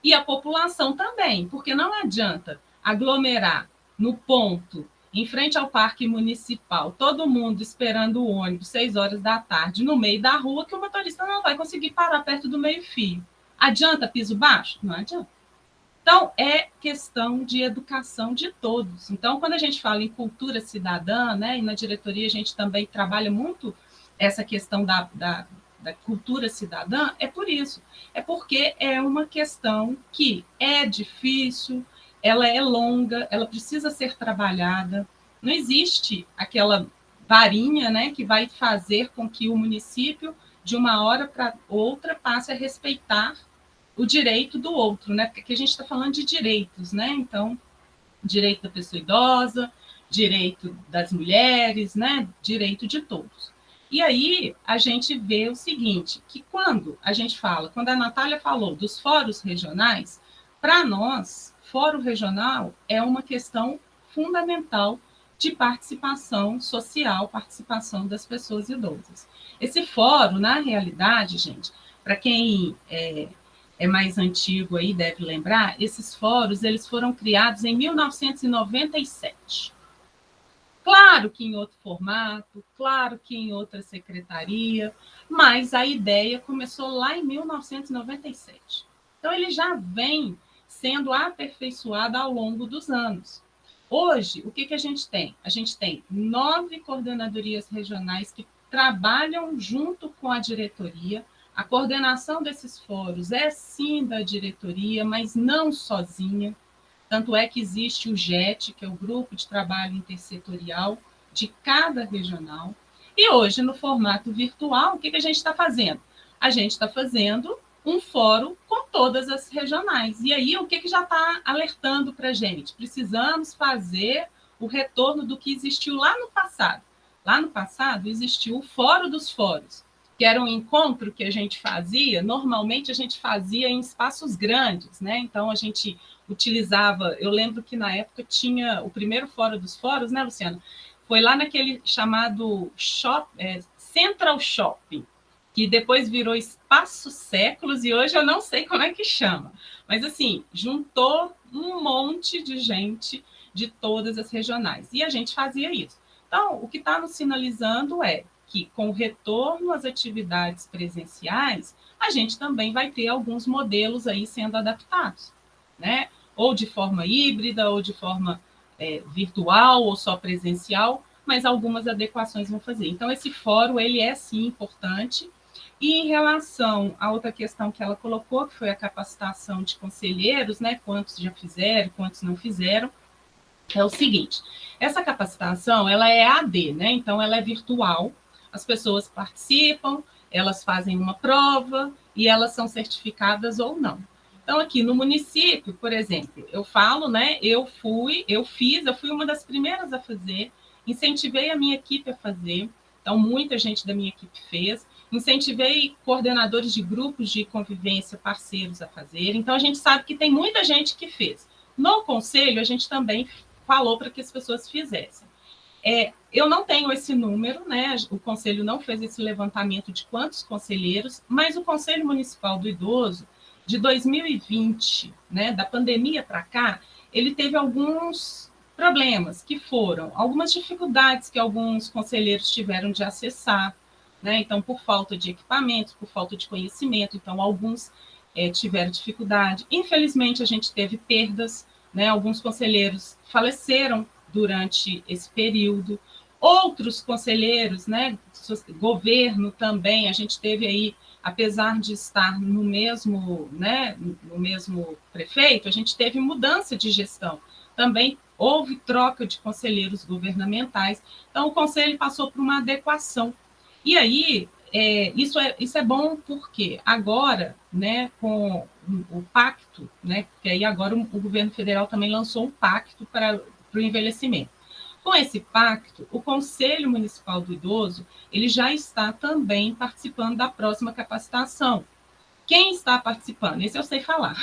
E a população também, porque não adianta aglomerar no ponto, em frente ao parque municipal, todo mundo esperando o ônibus 6 horas da tarde, no meio da rua, que o motorista não vai conseguir parar perto do meio-fio. Adianta piso baixo? Não adianta. Então, é questão de educação de todos. Então, quando a gente fala em cultura cidadã, né, e na diretoria a gente também trabalha muito essa questão da cultura cidadã, é por isso. É porque é uma questão que é difícil, ela é longa, ela precisa ser trabalhada. Não existe aquela varinha, né, que vai fazer com que o município, de uma hora para outra, passe a respeitar o direito do outro, né? Porque aqui a gente está falando de direitos, né? Então, direito da pessoa idosa, direito das mulheres, né? Direito de todos. E aí a gente vê o seguinte, que quando a Natália falou dos fóruns regionais, para nós, fórum regional é uma questão fundamental de participação social, participação das pessoas idosas. Esse fórum, na realidade, gente, para quem é mais antigo aí, deve lembrar, esses fóruns eles foram criados em 1997. Claro que em outro formato, claro que em outra secretaria, mas a ideia começou lá em 1997. Então, ele já vem sendo aperfeiçoado ao longo dos anos. Hoje, o que a gente tem? A gente tem 9 coordenadorias regionais que trabalham junto com a diretoria. A coordenação desses fóruns é, sim, da diretoria, mas não sozinha. Tanto é que existe o GET, que é o Grupo de Trabalho Intersetorial de cada regional. E hoje, no formato virtual, o que a gente está fazendo? A gente está fazendo um fórum com todas as regionais. E aí, o que já está alertando para a gente? Precisamos fazer o retorno do que existiu lá no passado. Lá no passado, existiu o Fórum dos Fóruns, que era um encontro que a gente fazia, normalmente a gente fazia em espaços grandes, né? Então, a gente utilizava, eu lembro que na época tinha o primeiro Fórum dos Fóruns, né, Luciana? Foi lá naquele chamado Central Shopping, que depois virou Espaço Séculos, e hoje eu não sei como é que chama. Mas, assim, juntou um monte de gente de todas as regionais, e a gente fazia isso. Então, o que está nos sinalizando é que, com o retorno às atividades presenciais, a gente também vai ter alguns modelos aí sendo adaptados, né? Ou de forma híbrida, ou de forma virtual, ou só presencial, mas algumas adequações vão fazer. Então, esse fórum, ele é, sim, importante. E em relação à outra questão que ela colocou, que foi a capacitação de conselheiros, né? Quantos já fizeram, quantos não fizeram, é o seguinte, essa capacitação, ela é AD, né? Então, ela é virtual, as pessoas participam, elas fazem uma prova e elas são certificadas ou não. Então, aqui no município, por exemplo, eu falo, né? Eu fui uma das primeiras a fazer, incentivei a minha equipe a fazer, então muita gente da minha equipe fez, incentivei coordenadores de grupos de convivência, parceiros a fazer, então a gente sabe que tem muita gente que fez. No conselho, a gente também falou para que as pessoas fizessem. Eu não tenho esse número, né? O Conselho não fez esse levantamento de quantos conselheiros, mas o Conselho Municipal do Idoso, de 2020, né, da pandemia para cá, ele teve alguns problemas, que foram algumas dificuldades que alguns conselheiros tiveram de acessar, né? Então, por falta de equipamentos, por falta de conhecimento, então alguns tiveram dificuldade. Infelizmente, a gente teve perdas, né? Alguns conselheiros faleceram durante esse período. Outros conselheiros, né, governo também, a gente teve aí, apesar de estar no mesmo, né, no mesmo prefeito, a gente teve mudança de gestão. Também houve troca de conselheiros governamentais, então o conselho passou por uma adequação. E aí, isso é bom porque agora, né, com o pacto, né, porque aí agora o governo federal também lançou um pacto para o envelhecimento. Com esse pacto, o Conselho Municipal do Idoso ele já está também participando da próxima capacitação. Quem está participando? Esse eu sei falar.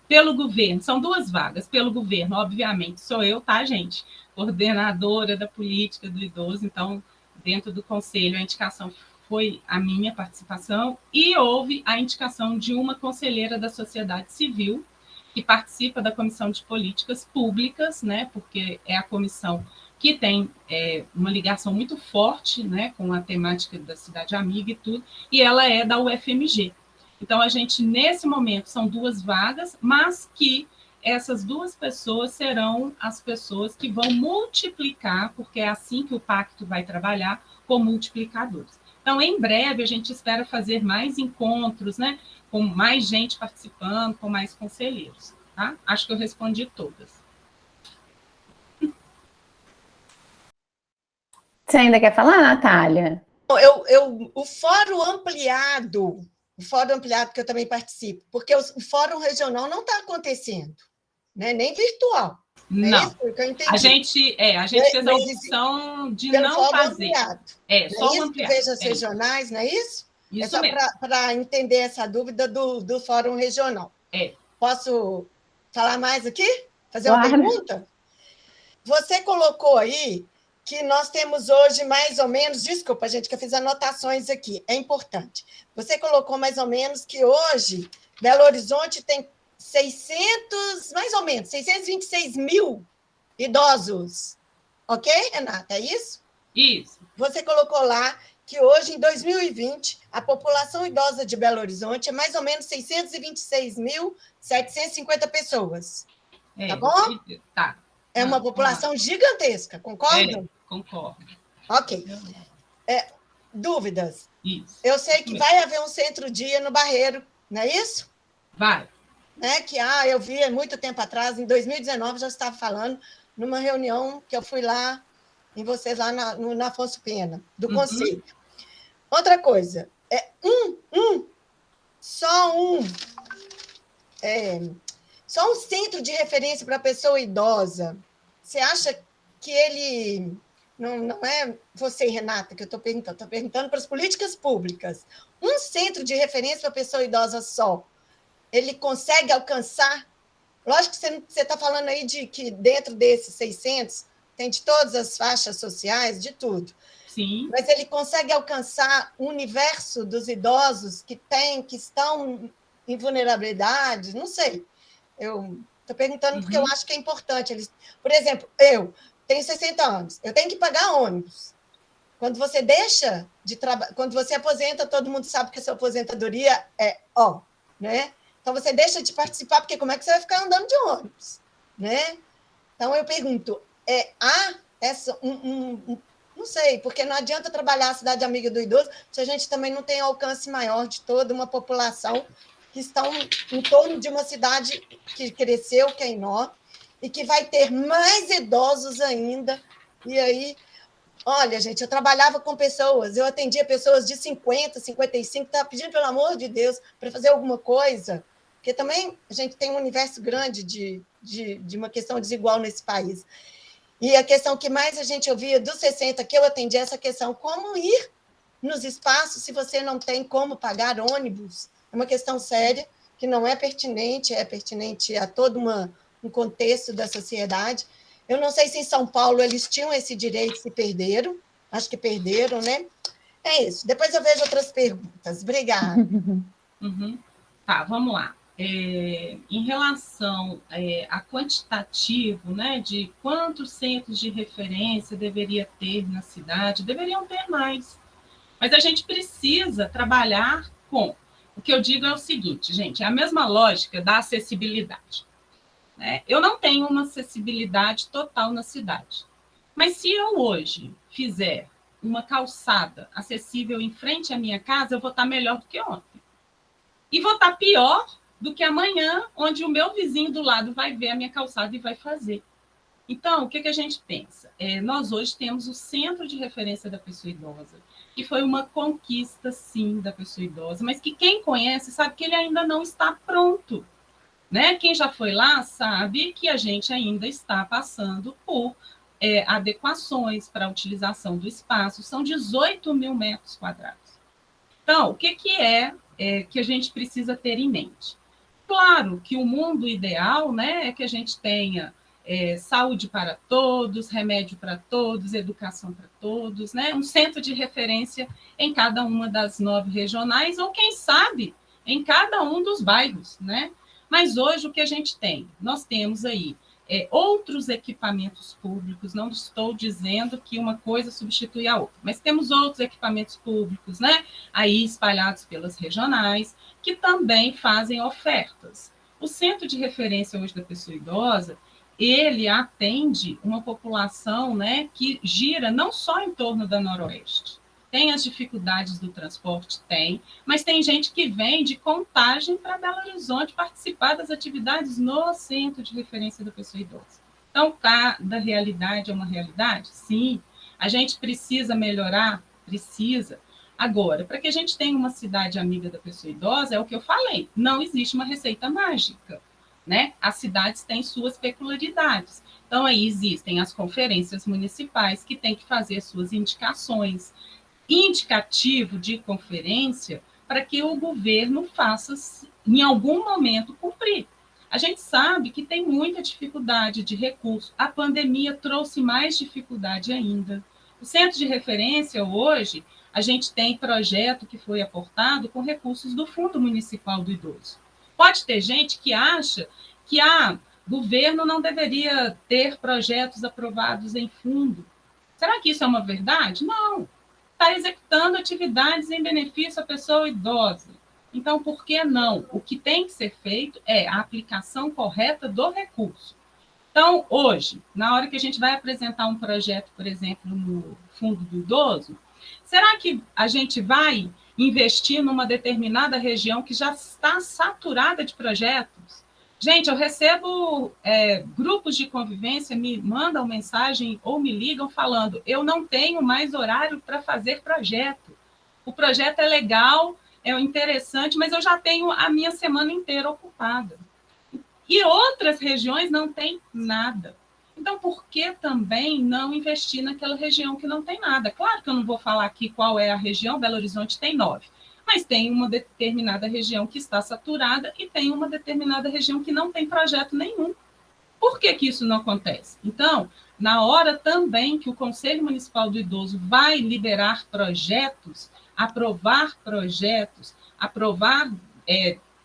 Pelo governo, são 2 vagas. Pelo governo, obviamente, sou eu, tá, gente? Coordenadora da política do idoso, então, dentro do conselho, a indicação foi a minha participação e houve a indicação de uma conselheira da sociedade civil, que participa da Comissão de Políticas Públicas, né, porque é a comissão que tem uma ligação muito forte, né, com a temática da Cidade Amiga e tudo, e ela é da UFMG. Então, a gente, nesse momento, são 2 vagas, mas que essas 2 pessoas serão as pessoas que vão multiplicar, porque é assim que o pacto vai trabalhar, com multiplicadores. Então, em breve, a gente espera fazer mais encontros, né, com mais gente participando, com mais conselheiros, tá? Acho que eu respondi todas. Você ainda quer falar, Natália? O fórum ampliado que eu também participo, porque o fórum regional não está acontecendo, né? Nem virtual. Não. É isso que eu entendi. A gente fez a opção de não fazer. Ampliado. Só o ampliado. Veja as regionais, não é isso? Isso só para entender essa dúvida do fórum regional. Posso falar mais aqui? Fazer uma pergunta? Você colocou aí que nós temos hoje mais ou menos, desculpa, gente, que eu fiz anotações aqui, é importante. Você colocou mais ou menos que hoje Belo Horizonte tem 626 mil idosos. Ok, Renata? É isso? Isso. Você colocou lá que hoje, em 2020, a população idosa de Belo Horizonte é mais ou menos 626.750 pessoas. Tá bom? Tá. É uma população gigantesca, concordam? Concordo. Ok. Dúvidas? Isso. Eu sei que vai haver um centro-dia no Barreiro, não é isso? Vai. Eu vi há muito tempo atrás, em 2019, já estava falando, numa reunião que eu fui lá, em vocês lá na Afonso Pena, do Conselho. Outra coisa, só um centro de referência para a pessoa idosa. Você acha que ele... Não é você, Renata, que eu estou perguntando para as políticas públicas. Um centro de referência para a pessoa idosa só, ele consegue alcançar... Lógico que você está falando aí de que dentro desses 600 tem de todas as faixas sociais, de tudo. Sim. Mas ele consegue alcançar o universo dos idosos que estão em vulnerabilidade? Não sei. Eu estou perguntando porque eu acho que é importante. Por exemplo, eu tenho 60 anos, eu tenho que pagar ônibus. Quando você deixa de trabalhar, quando você aposenta, todo mundo sabe que a sua aposentadoria é né? Então, você deixa de participar, porque como é que você vai ficar andando de ônibus? Né? Então, eu pergunto, não sei, porque não adianta trabalhar a Cidade Amiga do Idoso se a gente também não tem alcance maior de toda uma população que estão em torno de uma cidade que cresceu, que é enorme, e que vai ter mais idosos ainda. E aí, olha, gente, eu trabalhava com pessoas, eu atendia pessoas de 50, 55, estava pedindo, pelo amor de Deus, para fazer alguma coisa, porque também a gente tem um universo grande de uma questão desigual nesse país. E a questão que mais a gente ouvia dos 60 que eu atendi, essa questão, como ir nos espaços se você não tem como pagar ônibus? É uma questão séria, que não é pertinente a todo um contexto da sociedade. Eu não sei se em São Paulo eles tinham esse direito, se perderam, acho que perderam, né? É isso. Depois eu vejo outras perguntas. Obrigada. Tá, vamos lá. Em relação a quantitativo, né, de quantos centros de referência deveria ter na cidade, deveriam ter mais. Mas a gente precisa trabalhar com... O que eu digo é o seguinte, gente, é a mesma lógica da acessibilidade. Né? Eu não tenho uma acessibilidade total na cidade. Mas se eu hoje fizer uma calçada acessível em frente à minha casa, eu vou estar melhor do que ontem. E vou estar pior do que amanhã, onde o meu vizinho do lado vai ver a minha calçada e vai fazer. Então, o que a gente pensa? Nós hoje temos o Centro de Referência da Pessoa Idosa, que foi uma conquista, sim, da pessoa idosa, mas que quem conhece sabe que ele ainda não está pronto, né? Quem já foi lá sabe que a gente ainda está passando por adequações para a utilização do espaço, são 18 mil metros quadrados. Então, o que que a gente precisa ter em mente? Claro que o mundo ideal, né, é que a gente tenha saúde para todos, remédio para todos, educação para todos, né, um centro de referência em cada uma das 9 regionais, ou quem sabe, em cada um dos bairros, né? Mas hoje o que a gente tem? Nós temos aí outros equipamentos públicos, não estou dizendo que uma coisa substitui a outra, mas temos outros equipamentos públicos, né, aí espalhados pelas regionais, que também fazem ofertas. O Centro de Referência hoje da Pessoa Idosa, ele atende uma população, né, que gira não só em torno da Noroeste. Tem as dificuldades do transporte? Tem, mas tem gente que vem de Contagem para Belo Horizonte participar das atividades no Centro de Referência da Pessoa Idosa. Então, cada realidade é uma realidade? Sim. A gente precisa melhorar? Precisa. Agora, para que a gente tenha uma cidade amiga da pessoa idosa, é o que eu falei, não existe uma receita mágica, né? As cidades têm suas peculiaridades. Então, aí existem as conferências municipais que têm que fazer suas indicações, indicativo de conferência, para que o governo faça, em algum momento, cumprir. A gente sabe que tem muita dificuldade de recurso. A pandemia trouxe mais dificuldade ainda. O Centro de Referência, hoje, a gente tem projeto que foi aportado com recursos do Fundo Municipal do Idoso. Pode ter gente que acha que governo não deveria ter projetos aprovados em fundo. Será que isso é uma verdade? Não. Está executando atividades em benefício à pessoa idosa. Então, por que não? O que tem que ser feito é a aplicação correta do recurso. Então, hoje, na hora que a gente vai apresentar um projeto, por exemplo, no Fundo do Idoso, será que a gente vai investir numa determinada região que já está saturada de projetos? Gente, eu recebo grupos de convivência, me mandam mensagem ou me ligam falando, eu não tenho mais horário para fazer projeto. O projeto é legal, é interessante, mas eu já tenho a minha semana inteira ocupada. E outras regiões não têm nada. Então, por que também não investir naquela região que não tem nada? Claro que eu não vou falar aqui qual é a região, Belo Horizonte tem 9, mas tem uma determinada região que está saturada e tem uma determinada região que não tem projeto nenhum. Por que isso não acontece? Então, na hora também que o Conselho Municipal do Idoso vai liberar projetos, aprovar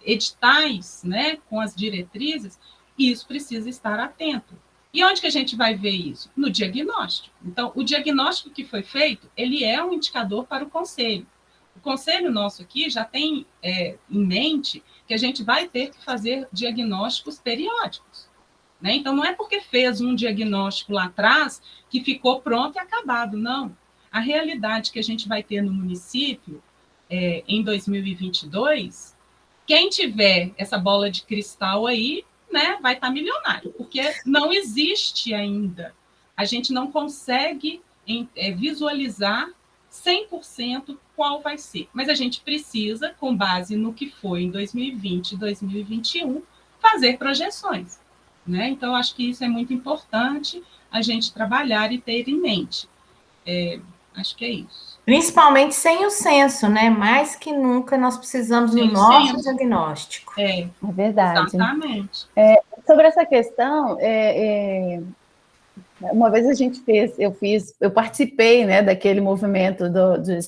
editais, né, com as diretrizes, isso precisa estar atento. E onde que a gente vai ver isso? No diagnóstico. Então, o diagnóstico que foi feito, ele é um indicador para o Conselho. O Conselho nosso aqui já tem em mente que a gente vai ter que fazer diagnósticos periódicos, né? Então, não é porque fez um diagnóstico lá atrás que ficou pronto e acabado, não. A realidade que a gente vai ter no município em 2022, quem tiver essa bola de cristal aí, né, vai estar milionário, porque não existe ainda. A gente não consegue visualizar 100% qual vai ser. Mas a gente precisa, com base no que foi em 2020 e 2021, fazer projeções, né? Então, acho que isso é muito importante a gente trabalhar e ter em mente. Acho que é isso. Principalmente sem o censo, né? Mais que nunca nós precisamos do nosso diagnóstico. É verdade. Exatamente. Sobre essa questão, uma vez eu participei, né, daquele movimento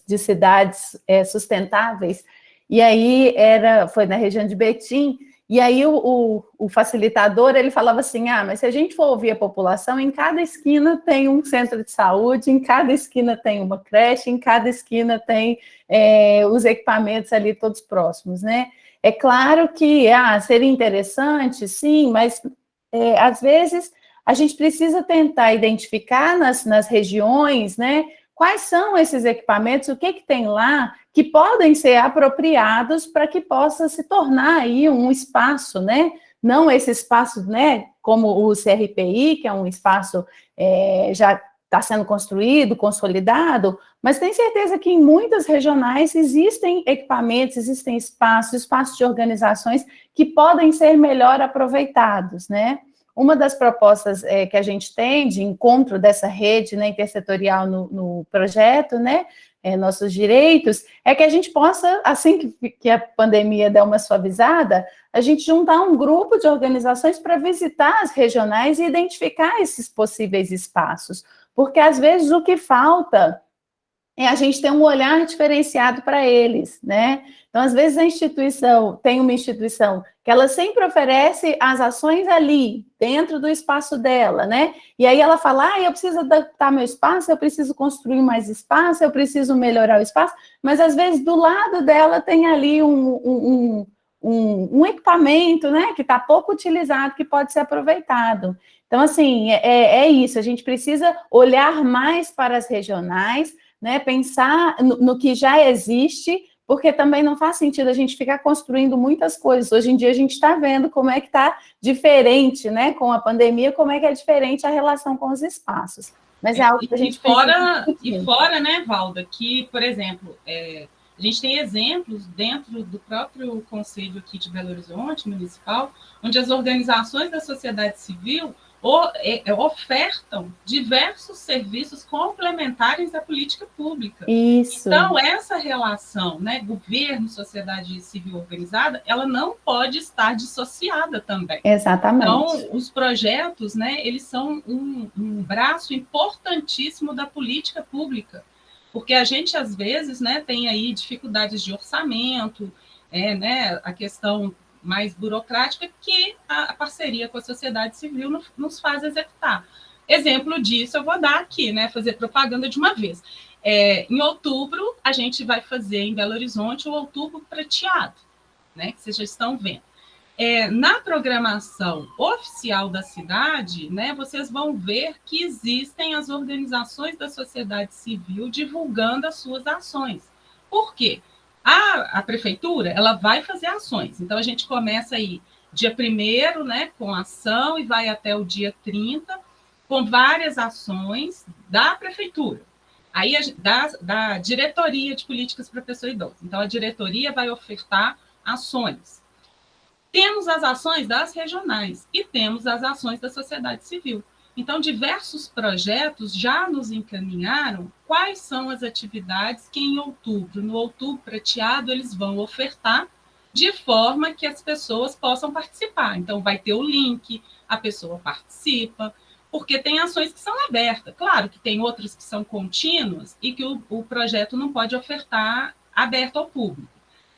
de cidades sustentáveis, e aí foi na região de Betim, e aí o facilitador, ele falava assim, mas se a gente for ouvir a população, em cada esquina tem um centro de saúde, em cada esquina tem uma creche, em cada esquina tem os equipamentos ali todos próximos, né? É claro que seria interessante, sim, mas às vezes a gente precisa tentar identificar nas regiões, né, quais são esses equipamentos, o que tem lá que podem ser apropriados para que possa se tornar aí um espaço, né, não esse espaço, né, como o CRPI, que é um espaço já está sendo construído, consolidado, mas tenho certeza que em muitas regionais existem equipamentos, existem espaços de organizações que podem ser melhor aproveitados, né? Uma das propostas que a gente tem de encontro dessa rede, né, intersetorial no projeto, né, Nossos Direitos, é que a gente possa, assim que a pandemia der uma suavizada, a gente juntar um grupo de organizações para visitar as regionais e identificar esses possíveis espaços, porque às vezes o que falta é a gente ter um olhar diferenciado para eles, né? Então, às vezes, tem uma instituição que ela sempre oferece as ações ali, dentro do espaço dela, né? E aí ela fala, eu preciso adaptar meu espaço, eu preciso construir mais espaço, eu preciso melhorar o espaço, mas, às vezes, do lado dela tem ali um equipamento, né, que está pouco utilizado, que pode ser aproveitado. Então, assim, é isso, a gente precisa olhar mais para as regionais, né, pensar no que já existe, porque também não faz sentido a gente ficar construindo muitas coisas. Hoje em dia a gente está vendo como é que está diferente, né, com a pandemia, como é que é diferente a relação com os espaços. Mas é algo que a gente E fora, né, Valda, que, por exemplo, a gente tem exemplos dentro do próprio Conselho aqui de Belo Horizonte, municipal, onde as organizações da sociedade civil ofertam diversos serviços complementares à política pública. Isso. Então, essa relação, né, governo, sociedade civil organizada, ela não pode estar dissociada também. Exatamente. Então, os projetos, né, eles são um braço importantíssimo da política pública, porque a gente, às vezes, né, tem aí dificuldades de orçamento, né, a questão mais burocrática que a parceria com a sociedade civil nos faz executar. Exemplo disso eu vou dar aqui, né, fazer propaganda de uma vez. Em outubro, a gente vai fazer em Belo Horizonte o Outubro Prateado, né, que vocês já estão vendo. Na programação oficial da cidade, né, vocês vão ver que existem as organizações da sociedade civil divulgando as suas ações. Por quê? A prefeitura, ela vai fazer ações. Então, a gente começa aí dia 1º, né, com ação, e vai até o dia 30, com várias ações da prefeitura. Aí, da diretoria de políticas para a pessoa idosa. Então, a diretoria vai ofertar ações. Temos as ações das regionais e temos as ações da sociedade civil. Então, diversos projetos já nos encaminharam quais são as atividades que em outubro, no Outubro Prateado, eles vão ofertar de forma que as pessoas possam participar. Então, vai ter o link, a pessoa participa, porque tem ações que são abertas. Claro que tem outras que são contínuas e que o projeto não pode ofertar aberto ao público.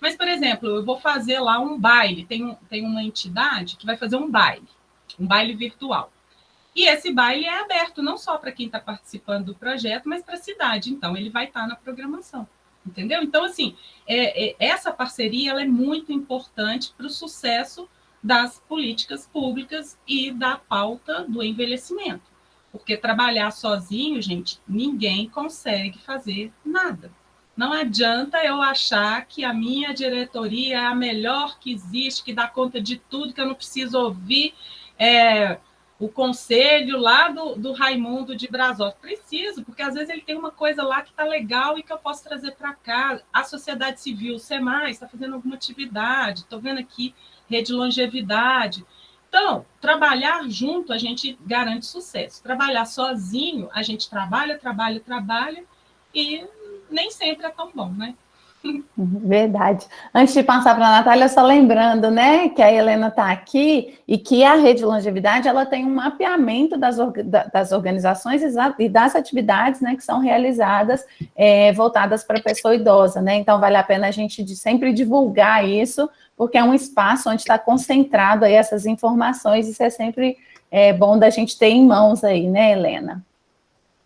Mas, por exemplo, eu vou fazer lá um baile, tem uma entidade que vai fazer um baile virtual. E esse baile é aberto não só para quem está participando do projeto, mas para a cidade. Então, ele vai estar na programação, entendeu? Então, assim, essa parceria ela é muito importante para o sucesso das políticas públicas e da pauta do envelhecimento. Porque trabalhar sozinho, gente, ninguém consegue fazer nada. Não adianta eu achar que a minha diretoria é a melhor que existe, que dá conta de tudo, que eu não preciso ouvir o conselho lá do Raimundo de Brasov. Preciso, porque às vezes ele tem uma coisa lá que está legal e que eu posso trazer para cá. A sociedade civil, o SEMAI, está fazendo alguma atividade, estou vendo aqui Rede Longevidade. Então, trabalhar junto, a gente garante sucesso. Trabalhar sozinho, a gente trabalha e nem sempre é tão bom, né? Verdade. Antes de passar para a Natália, só lembrando, né, que a Helena está aqui e que a Rede Longevidade, ela tem um mapeamento das organizações e das atividades, né, que são realizadas voltadas para a pessoa idosa, né, então vale a pena a gente sempre divulgar isso, porque é um espaço onde está concentrado aí essas informações, isso é sempre bom da gente ter em mãos aí, né, Helena?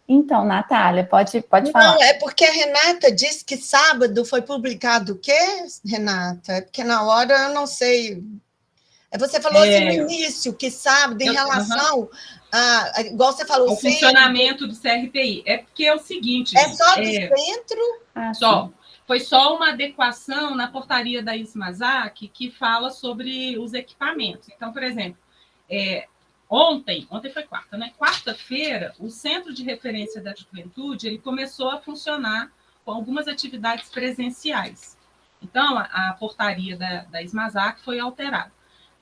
Então, Natália, pode falar. Não, é porque a Renata disse que sábado foi publicado o quê, Renata? É porque na hora eu não sei. Você falou assim no início, que sábado, em relação a, igual você falou, o funcionamento do CRPI. É porque é o seguinte. É só do centro? Só. foi só uma adequação na portaria da ISMASAC que fala sobre os equipamentos. Então, por exemplo, ontem foi quarta, né? Quarta-feira, o Centro de Referência da Juventude ele começou a funcionar com algumas atividades presenciais. Então, a portaria da ISMASAC foi alterada.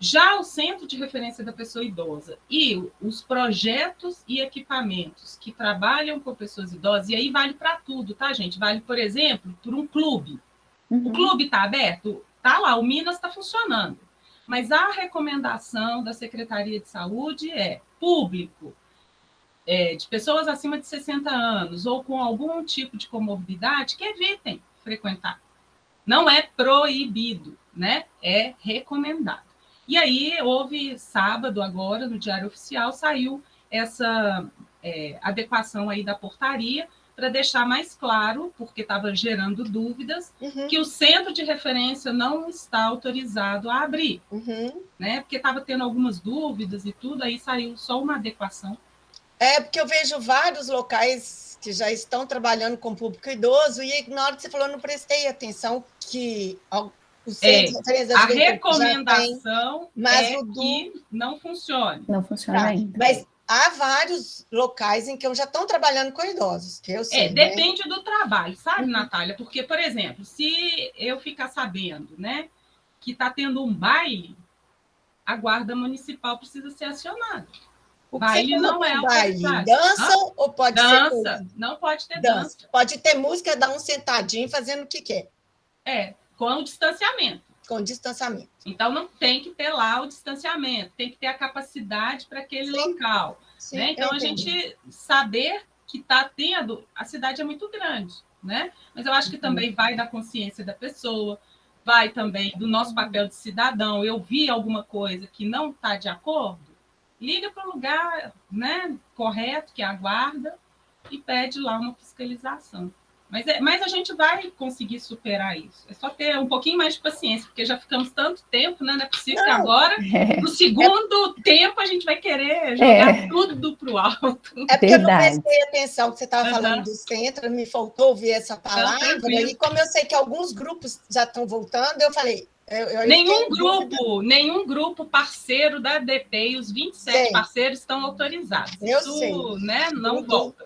Já o Centro de Referência da Pessoa Idosa e os projetos e equipamentos que trabalham com pessoas idosas, e aí vale para tudo, tá, gente? Vale, por exemplo, por um clube. O clube está aberto? Está lá, o Minas está funcionando. Mas a recomendação da Secretaria de Saúde é público, de pessoas acima de 60 anos ou com algum tipo de comorbidade, que evitem frequentar. Não é proibido, né? É recomendado. E aí, houve sábado agora, no Diário Oficial, saiu essa adequação aí da portaria para deixar mais claro, porque estava gerando dúvidas, que o Centro de Referência não está autorizado a abrir, né? Porque estava tendo algumas dúvidas e tudo, aí saiu só uma adequação. Porque eu vejo vários locais que já estão trabalhando com público idoso, e na hora que você falou, eu não prestei atenção que o Centro de Referência da Juventude a recomendação mas que não funcione. Não funciona ainda. Mas há vários locais em que já estão trabalhando com idosos, que eu sei. Depende do trabalho, sabe, Natália? Porque, por exemplo, se eu ficar sabendo, né, que está tendo um baile, a Guarda Municipal precisa ser acionada. O baile não é baile. Dança ou pode ser dança? Não pode ter dança. Pode ter música, dar um sentadinho fazendo o que quer. Com o distanciamento. Com distanciamento. Então, não tem que ter lá o distanciamento, tem que ter a capacidade para aquele local. Sim, né? Então, a gente saber que está tendo... A cidade é muito grande, né? Mas eu acho que também vai da consciência da pessoa, vai também do nosso papel de cidadão. Eu vi alguma coisa que não está de acordo, liga para o lugar, né, correto, que é a guarda, e pede lá uma fiscalização. Mas a gente vai conseguir superar isso. É só ter um pouquinho mais de paciência, porque já ficamos tanto tempo, né? Não é possível que agora, no segundo tempo, a gente vai querer jogar tudo para o alto. Porque eu não prestei atenção que você estava falando do centro, me faltou ouvir essa palavra, e como eu sei que alguns grupos já estão voltando, eu falei... Nenhum grupo parceiro da ADP, e os 27 parceiros estão autorizados. Isso, né, não volta.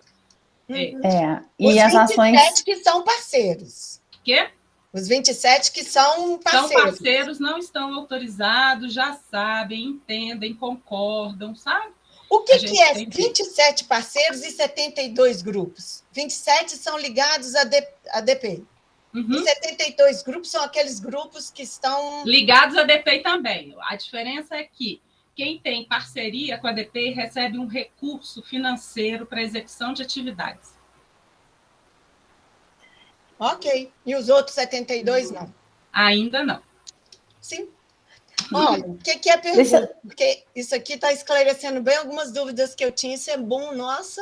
E os as 27 ações que são parceiros. Quê? Os 27 que são parceiros. São parceiros, não estão autorizados, já sabem, entendem, concordam, sabe? O que é 27 parceiros e 72 grupos? 27 são ligados à ADP. E 72 grupos são aqueles grupos que estão... ligados à ADP também. A diferença é que quem tem parceria com a ADP recebe um recurso financeiro para execução de atividades. Ok. E os outros 72 não? Ainda não. Sim. Olha, o que é a pergunta? Porque isso aqui está esclarecendo bem algumas dúvidas que eu tinha. Isso é bom, nossa...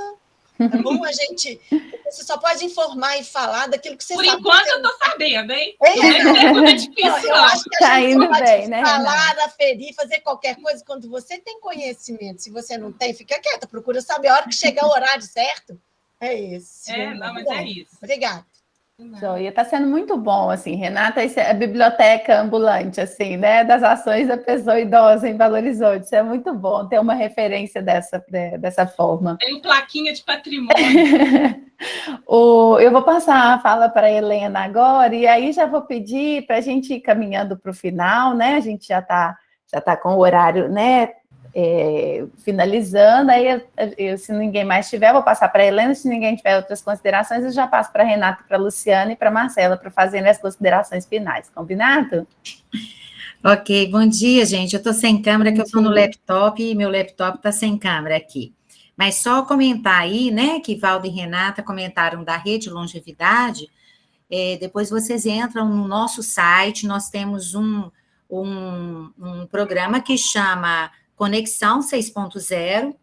É bom a gente... Você só pode informar e falar daquilo que você sabe. Por enquanto, eu estou sabendo, hein? É difícil. Eu acho que a gente pode bem, né, falar, aferir, fazer qualquer coisa. Quando você tem conhecimento, se você não tem, fica quieta, procura saber. A hora que chegar o horário certo, é esse. Mas é isso. Obrigada. Joia, está sendo muito bom, assim, Renata, isso é a biblioteca ambulante, assim, né, das ações da pessoa idosa em Belo Horizonte, isso é muito bom, ter uma referência dessa forma. Tem plaquinha de patrimônio. Eu vou passar a fala para a Helena agora, e aí já vou pedir para a gente ir caminhando para o final, né, a gente já tá com o horário, né, finalizando, aí se ninguém mais tiver, vou passar para a Helena, se ninguém tiver outras considerações, eu já passo para a Renata, para a Luciana e para a Marcela, para fazerem as considerações finais, combinado? Ok, bom dia, gente, eu estou sem câmera, que eu estou no laptop, e meu laptop está sem câmera aqui, mas só comentar aí, né, que Valdo e Renata comentaram da Rede Longevidade, depois vocês entram no nosso site, nós temos um programa que chama Conexão 6.0,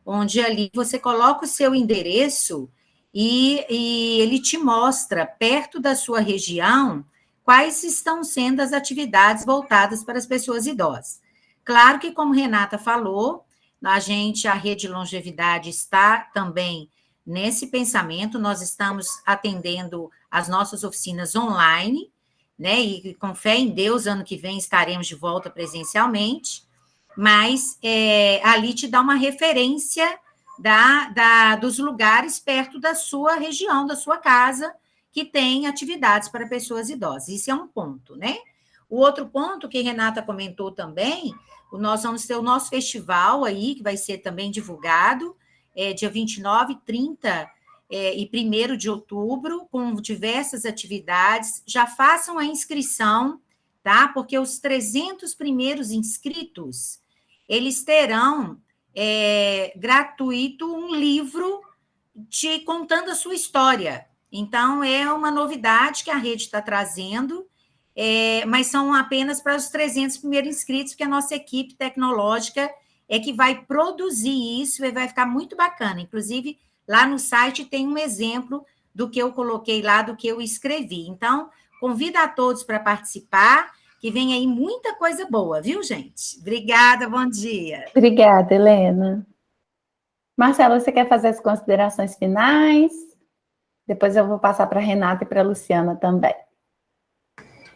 onde ali você coloca o seu endereço e ele te mostra, perto da sua região, quais estão sendo as atividades voltadas para as pessoas idosas. Claro que, como Renata falou, a Rede Longevidade está também nesse pensamento, nós estamos atendendo as nossas oficinas online, né? E com fé em Deus, ano que vem estaremos de volta presencialmente, mas ali te dá uma referência dos lugares perto da sua região, da sua casa, que tem atividades para pessoas idosas. Isso é um ponto, né? O outro ponto que a Renata comentou também, nós vamos ter o nosso festival aí, que vai ser também divulgado, dia 29, 30 e 1º de outubro, com diversas atividades. Já façam a inscrição, tá? Porque os 300 primeiros inscritos, eles terão gratuito um livro contando a sua história. Então, é uma novidade que a rede está trazendo, mas são apenas para os 300 primeiros inscritos, porque a nossa equipe tecnológica é que vai produzir isso e vai ficar muito bacana. Inclusive, lá no site tem um exemplo do que eu coloquei lá, do que eu escrevi. Então, convido a todos para participar, que vem aí muita coisa boa, viu, gente? Obrigada, bom dia. Obrigada, Helena. Marcelo, você quer fazer as considerações finais? Depois eu vou passar para a Renata e para a Luciana também.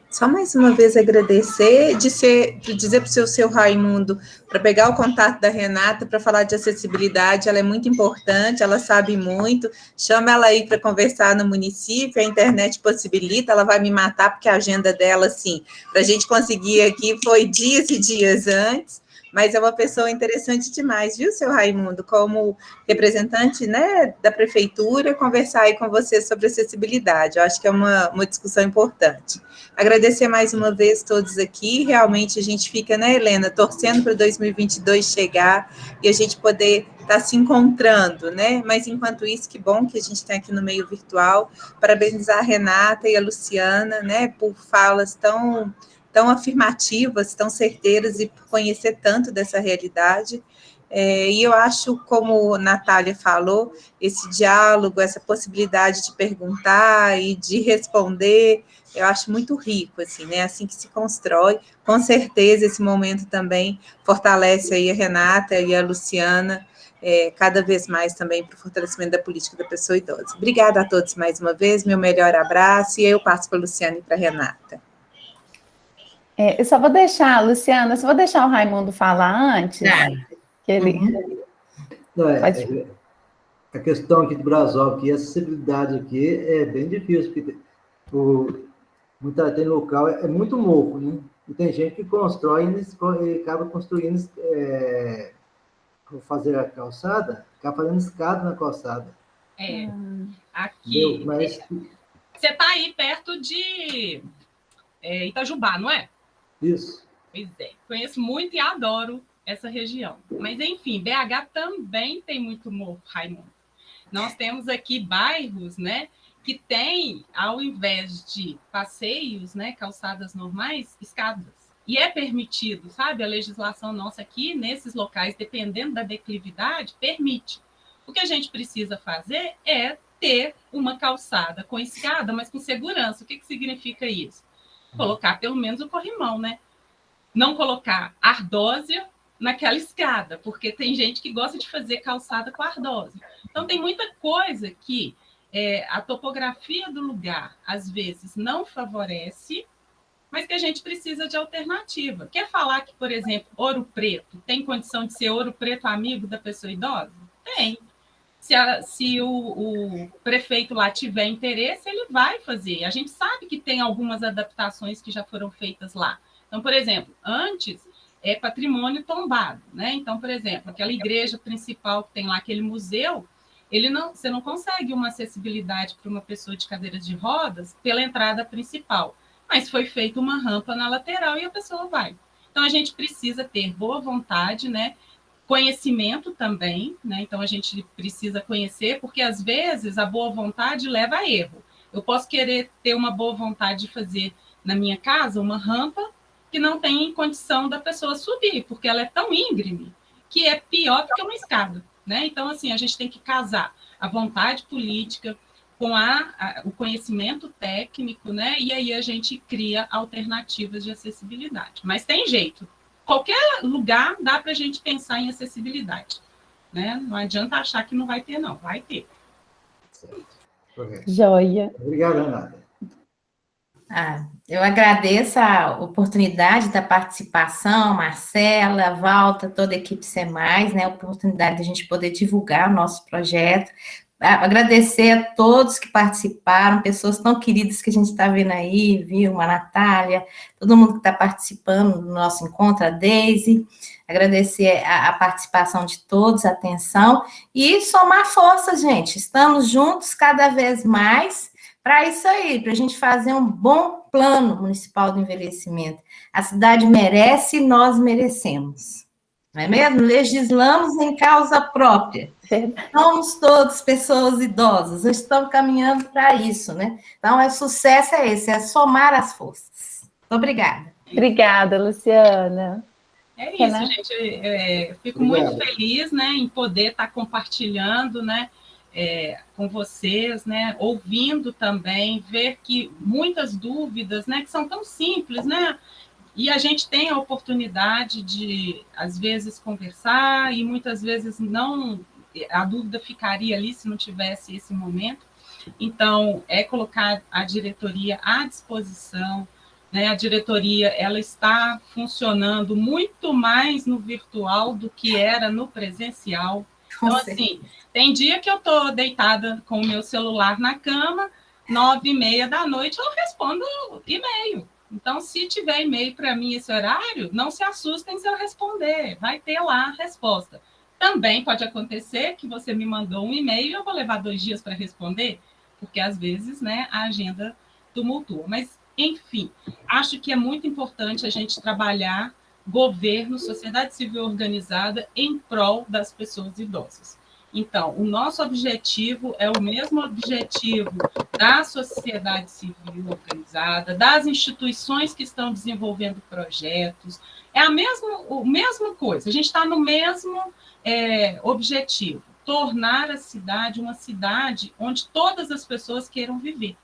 Só mais uma vez agradecer, dizer para o seu Raimundo, para pegar o contato da Renata, para falar de acessibilidade, ela é muito importante, ela sabe muito, chama ela aí para conversar no município, a internet possibilita, ela vai me matar, porque a agenda dela, assim, para a gente conseguir aqui, foi dias e dias antes, mas é uma pessoa interessante demais, viu, seu Raimundo, como representante, né, da prefeitura, conversar aí com você sobre acessibilidade, eu acho que é uma discussão importante. Agradecer mais uma vez todos aqui, realmente a gente fica, né, Helena, torcendo para 2022 chegar e a gente poder estar se encontrando, né, mas enquanto isso, que bom que a gente tem aqui no meio virtual, parabenizar a Renata e a Luciana, né, por falas tão afirmativas, tão certeiras e por conhecer tanto dessa realidade. E eu acho, como a Natália falou, esse diálogo, essa possibilidade de perguntar e de responder, eu acho muito rico, assim, né? Assim que se constrói. Com certeza, esse momento também fortalece aí a Renata e a Luciana, cada vez mais também para o fortalecimento da política da pessoa idosa. Obrigada a todos mais uma vez, meu melhor abraço, e eu passo para a Luciana e para a Renata. Eu só vou deixar, Luciana, eu só vou deixar o Raimundo falar antes. Que ele... Não, a questão aqui do Brasol, que a acessibilidade aqui é bem difícil, porque tem local, é muito morro, né? E tem gente que constrói e acaba construindo, fazer a calçada, acaba fazendo escada na calçada. Aqui, mas... você está aí perto de Itajubá, não é? Isso. Pois é, conheço muito e adoro essa região. Mas, enfim, BH também tem muito morro, Raimundo. Nós temos aqui bairros, né, que tem, ao invés de passeios, né, calçadas normais, escadas. E é permitido, sabe? A legislação nossa aqui, nesses locais, dependendo da declividade, permite. O que a gente precisa fazer é ter uma calçada com escada, mas com segurança. O que significa isso? Colocar pelo menos o corrimão, né? Não colocar ardósia naquela escada, porque tem gente que gosta de fazer calçada com ardósia. Então, tem muita coisa que a topografia do lugar, às vezes, não favorece, mas que a gente precisa de alternativa. Quer falar que, por exemplo, Ouro Preto tem condição de ser Ouro Preto amigo da pessoa idosa? Tem. Se o prefeito lá tiver interesse, ele vai fazer. A gente sabe que tem algumas adaptações que já foram feitas lá. Então, por exemplo, antes é patrimônio tombado, né? Então, por exemplo, aquela igreja principal que tem lá, aquele museu, você não consegue uma acessibilidade para uma pessoa de cadeiras de rodas pela entrada principal, mas foi feita uma rampa na lateral e a pessoa vai. Então, a gente precisa ter boa vontade, né? Conhecimento também, né? Então a gente precisa conhecer, porque às vezes a boa vontade leva a erro. Eu posso querer ter uma boa vontade de fazer na minha casa uma rampa que não tem condição da pessoa subir, porque ela é tão íngreme que é pior do que uma escada, né? Então, assim, a gente tem que casar a vontade política com o conhecimento técnico, né? E aí a gente cria alternativas de acessibilidade. Mas tem jeito. Qualquer lugar dá para a gente pensar em acessibilidade, né? Não adianta achar que não vai ter, não. Vai ter. certo. Correto. Joia. Obrigado, Renata. Eu agradeço a oportunidade da participação, Marcela, Walter, toda a equipe SEMAIS, né, a oportunidade de a gente poder divulgar o nosso projeto. Agradecer a todos que participaram, pessoas tão queridas que a gente está vendo aí, viu, a Natália, todo mundo que está participando do nosso encontro, a Deise, agradecer a participação de todos, a atenção, e somar forças, gente, estamos juntos cada vez mais, para isso aí, para a gente fazer um bom plano municipal do envelhecimento. A cidade merece e nós merecemos. Não é mesmo? Legislamos em causa própria. Somos todos pessoas idosas, estamos caminhando para isso, né? Então, o sucesso é esse, é somar as forças. Muito obrigada. Obrigada, Luciana. É isso, gente. Fico muito feliz, né, em poder estar compartilhando, né, com vocês, né, ouvindo também, ver que muitas dúvidas, né, que são tão simples, né, e a gente tem a oportunidade de, às vezes, conversar e muitas vezes não, a dúvida ficaria ali se não tivesse esse momento. Então, colocar a diretoria à disposição, né, a diretoria ela está funcionando muito mais no virtual do que era no presencial. Então, assim, tem dia que eu estou deitada com o meu celular na cama, 9h30 da noite, eu respondo e-mail. Então, se tiver e-mail para mim esse horário, não se assustem se eu responder, vai ter lá a resposta. Também pode acontecer que você me mandou um e-mail e eu vou levar 2 dias para responder, porque às vezes, né, a agenda tumultua. Mas, enfim, acho que é muito importante a gente trabalhar governo, sociedade civil organizada em prol das pessoas idosas. Então, o nosso objetivo é o mesmo objetivo da sociedade civil organizada, das instituições que estão desenvolvendo projetos, é a mesma coisa, a gente está no mesmo objetivo, tornar a cidade uma cidade onde todas as pessoas queiram viver.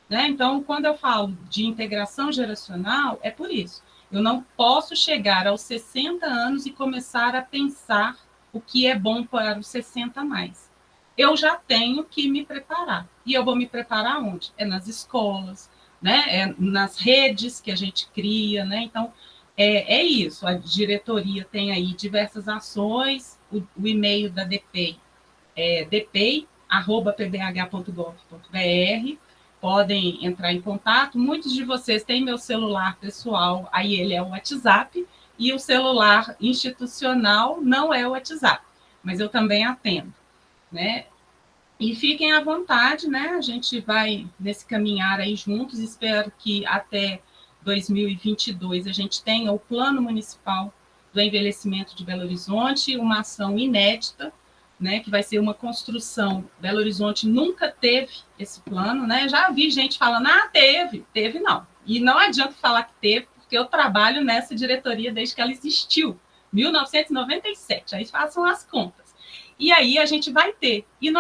Né? Então, quando eu falo de integração geracional, é por isso. Eu não posso chegar aos 60 anos e começar a pensar o que é bom para os 60 mais. Eu já tenho que me preparar. E eu vou me preparar onde? É nas escolas, né? Nas redes que a gente cria, né? Então, é isso. A diretoria tem aí diversas ações. O e-mail da DPEI é dpei@pbh.gov.br. Podem entrar em contato. Muitos de vocês têm meu celular pessoal, aí ele é o WhatsApp, e o celular institucional não é o WhatsApp, mas eu também atendo, né? E fiquem à vontade, né? A gente vai nesse caminhar aí juntos, espero que até 2022 a gente tenha o Plano Municipal do Envelhecimento de Belo Horizonte, uma ação inédita, né, que vai ser uma construção. Belo Horizonte nunca teve esse plano, né? Já vi gente falando, teve não. E não adianta falar que teve, porque eu trabalho nessa diretoria desde que ela existiu, 1997. Aí façam as contas. E aí a gente vai ter. E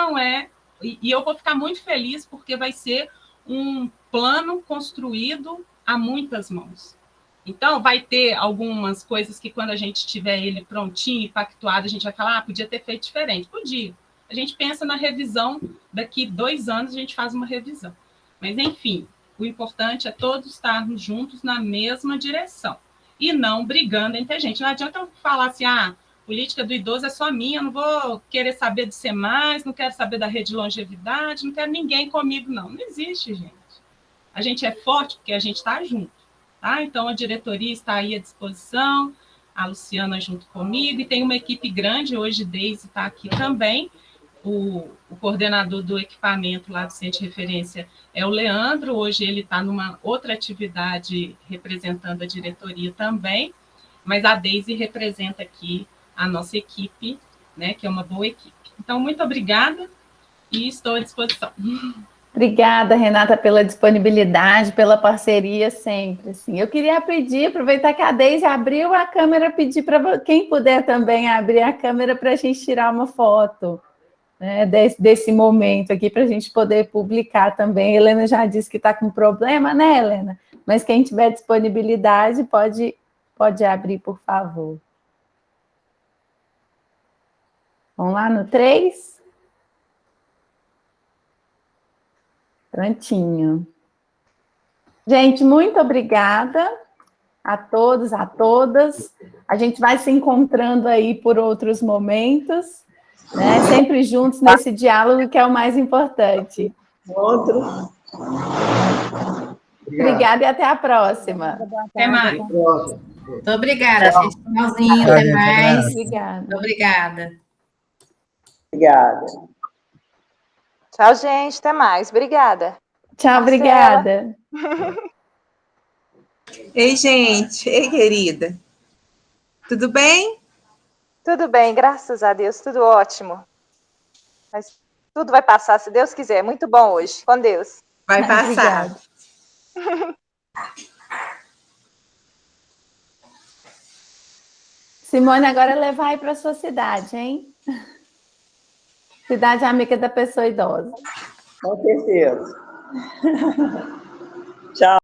eu vou ficar muito feliz porque vai ser um plano construído a muitas mãos. Então, vai ter algumas coisas que, quando a gente tiver ele prontinho e pactuado, a gente vai falar, podia ter feito diferente. Podia. A gente pensa na revisão, daqui 2 anos a gente faz uma revisão. Mas, enfim, o importante é todos estarmos juntos na mesma direção e não brigando entre a gente. Não adianta eu falar assim, política do idoso é só minha, eu não vou querer saber de SEMAIS, não quero saber da rede de longevidade, não quero ninguém comigo, não. Não existe, gente. A gente é forte porque a gente está junto. Tá? Então, a diretoria está aí à disposição, a Luciana junto comigo, e tem uma equipe grande, hoje Deise está aqui também, o coordenador do equipamento lá do Centro de Referência é o Leandro, hoje ele está numa outra atividade representando a diretoria também, mas a Deise representa aqui a nossa equipe, né, que é uma boa equipe. Então, muito obrigada e estou à disposição. Obrigada, Renata, pela disponibilidade, pela parceria sempre. Assim. Eu queria pedir, aproveitar que a Deise abriu a câmera, pedir para quem puder também abrir a câmera para a gente tirar uma foto, né, desse momento aqui, para a gente poder publicar também. A Helena já disse que está com problema, né, Helena? Mas quem tiver disponibilidade pode abrir, por favor. Vamos lá no 3? Prontinho. Gente, muito obrigada a todos, a todas. A gente vai se encontrando aí por outros momentos, né? Sempre juntos nesse diálogo que é o mais importante. Outro. Obrigada e até a próxima. Até mais. Muito obrigada, gente. Finalzinho, até mais. Obrigada. Muito obrigada. Obrigada. Tchau, gente. Até mais. Obrigada. Tchau, Marcela. obrigada. Ei, gente. Ei, querida. Tudo bem? Tudo bem, graças a Deus. Tudo ótimo. Mas tudo vai passar, se Deus quiser. Muito bom hoje. Com Deus. Vai passar. Simone, agora levar aí para sua cidade, hein? Cidade amiga da pessoa idosa. Com certeza. Tchau.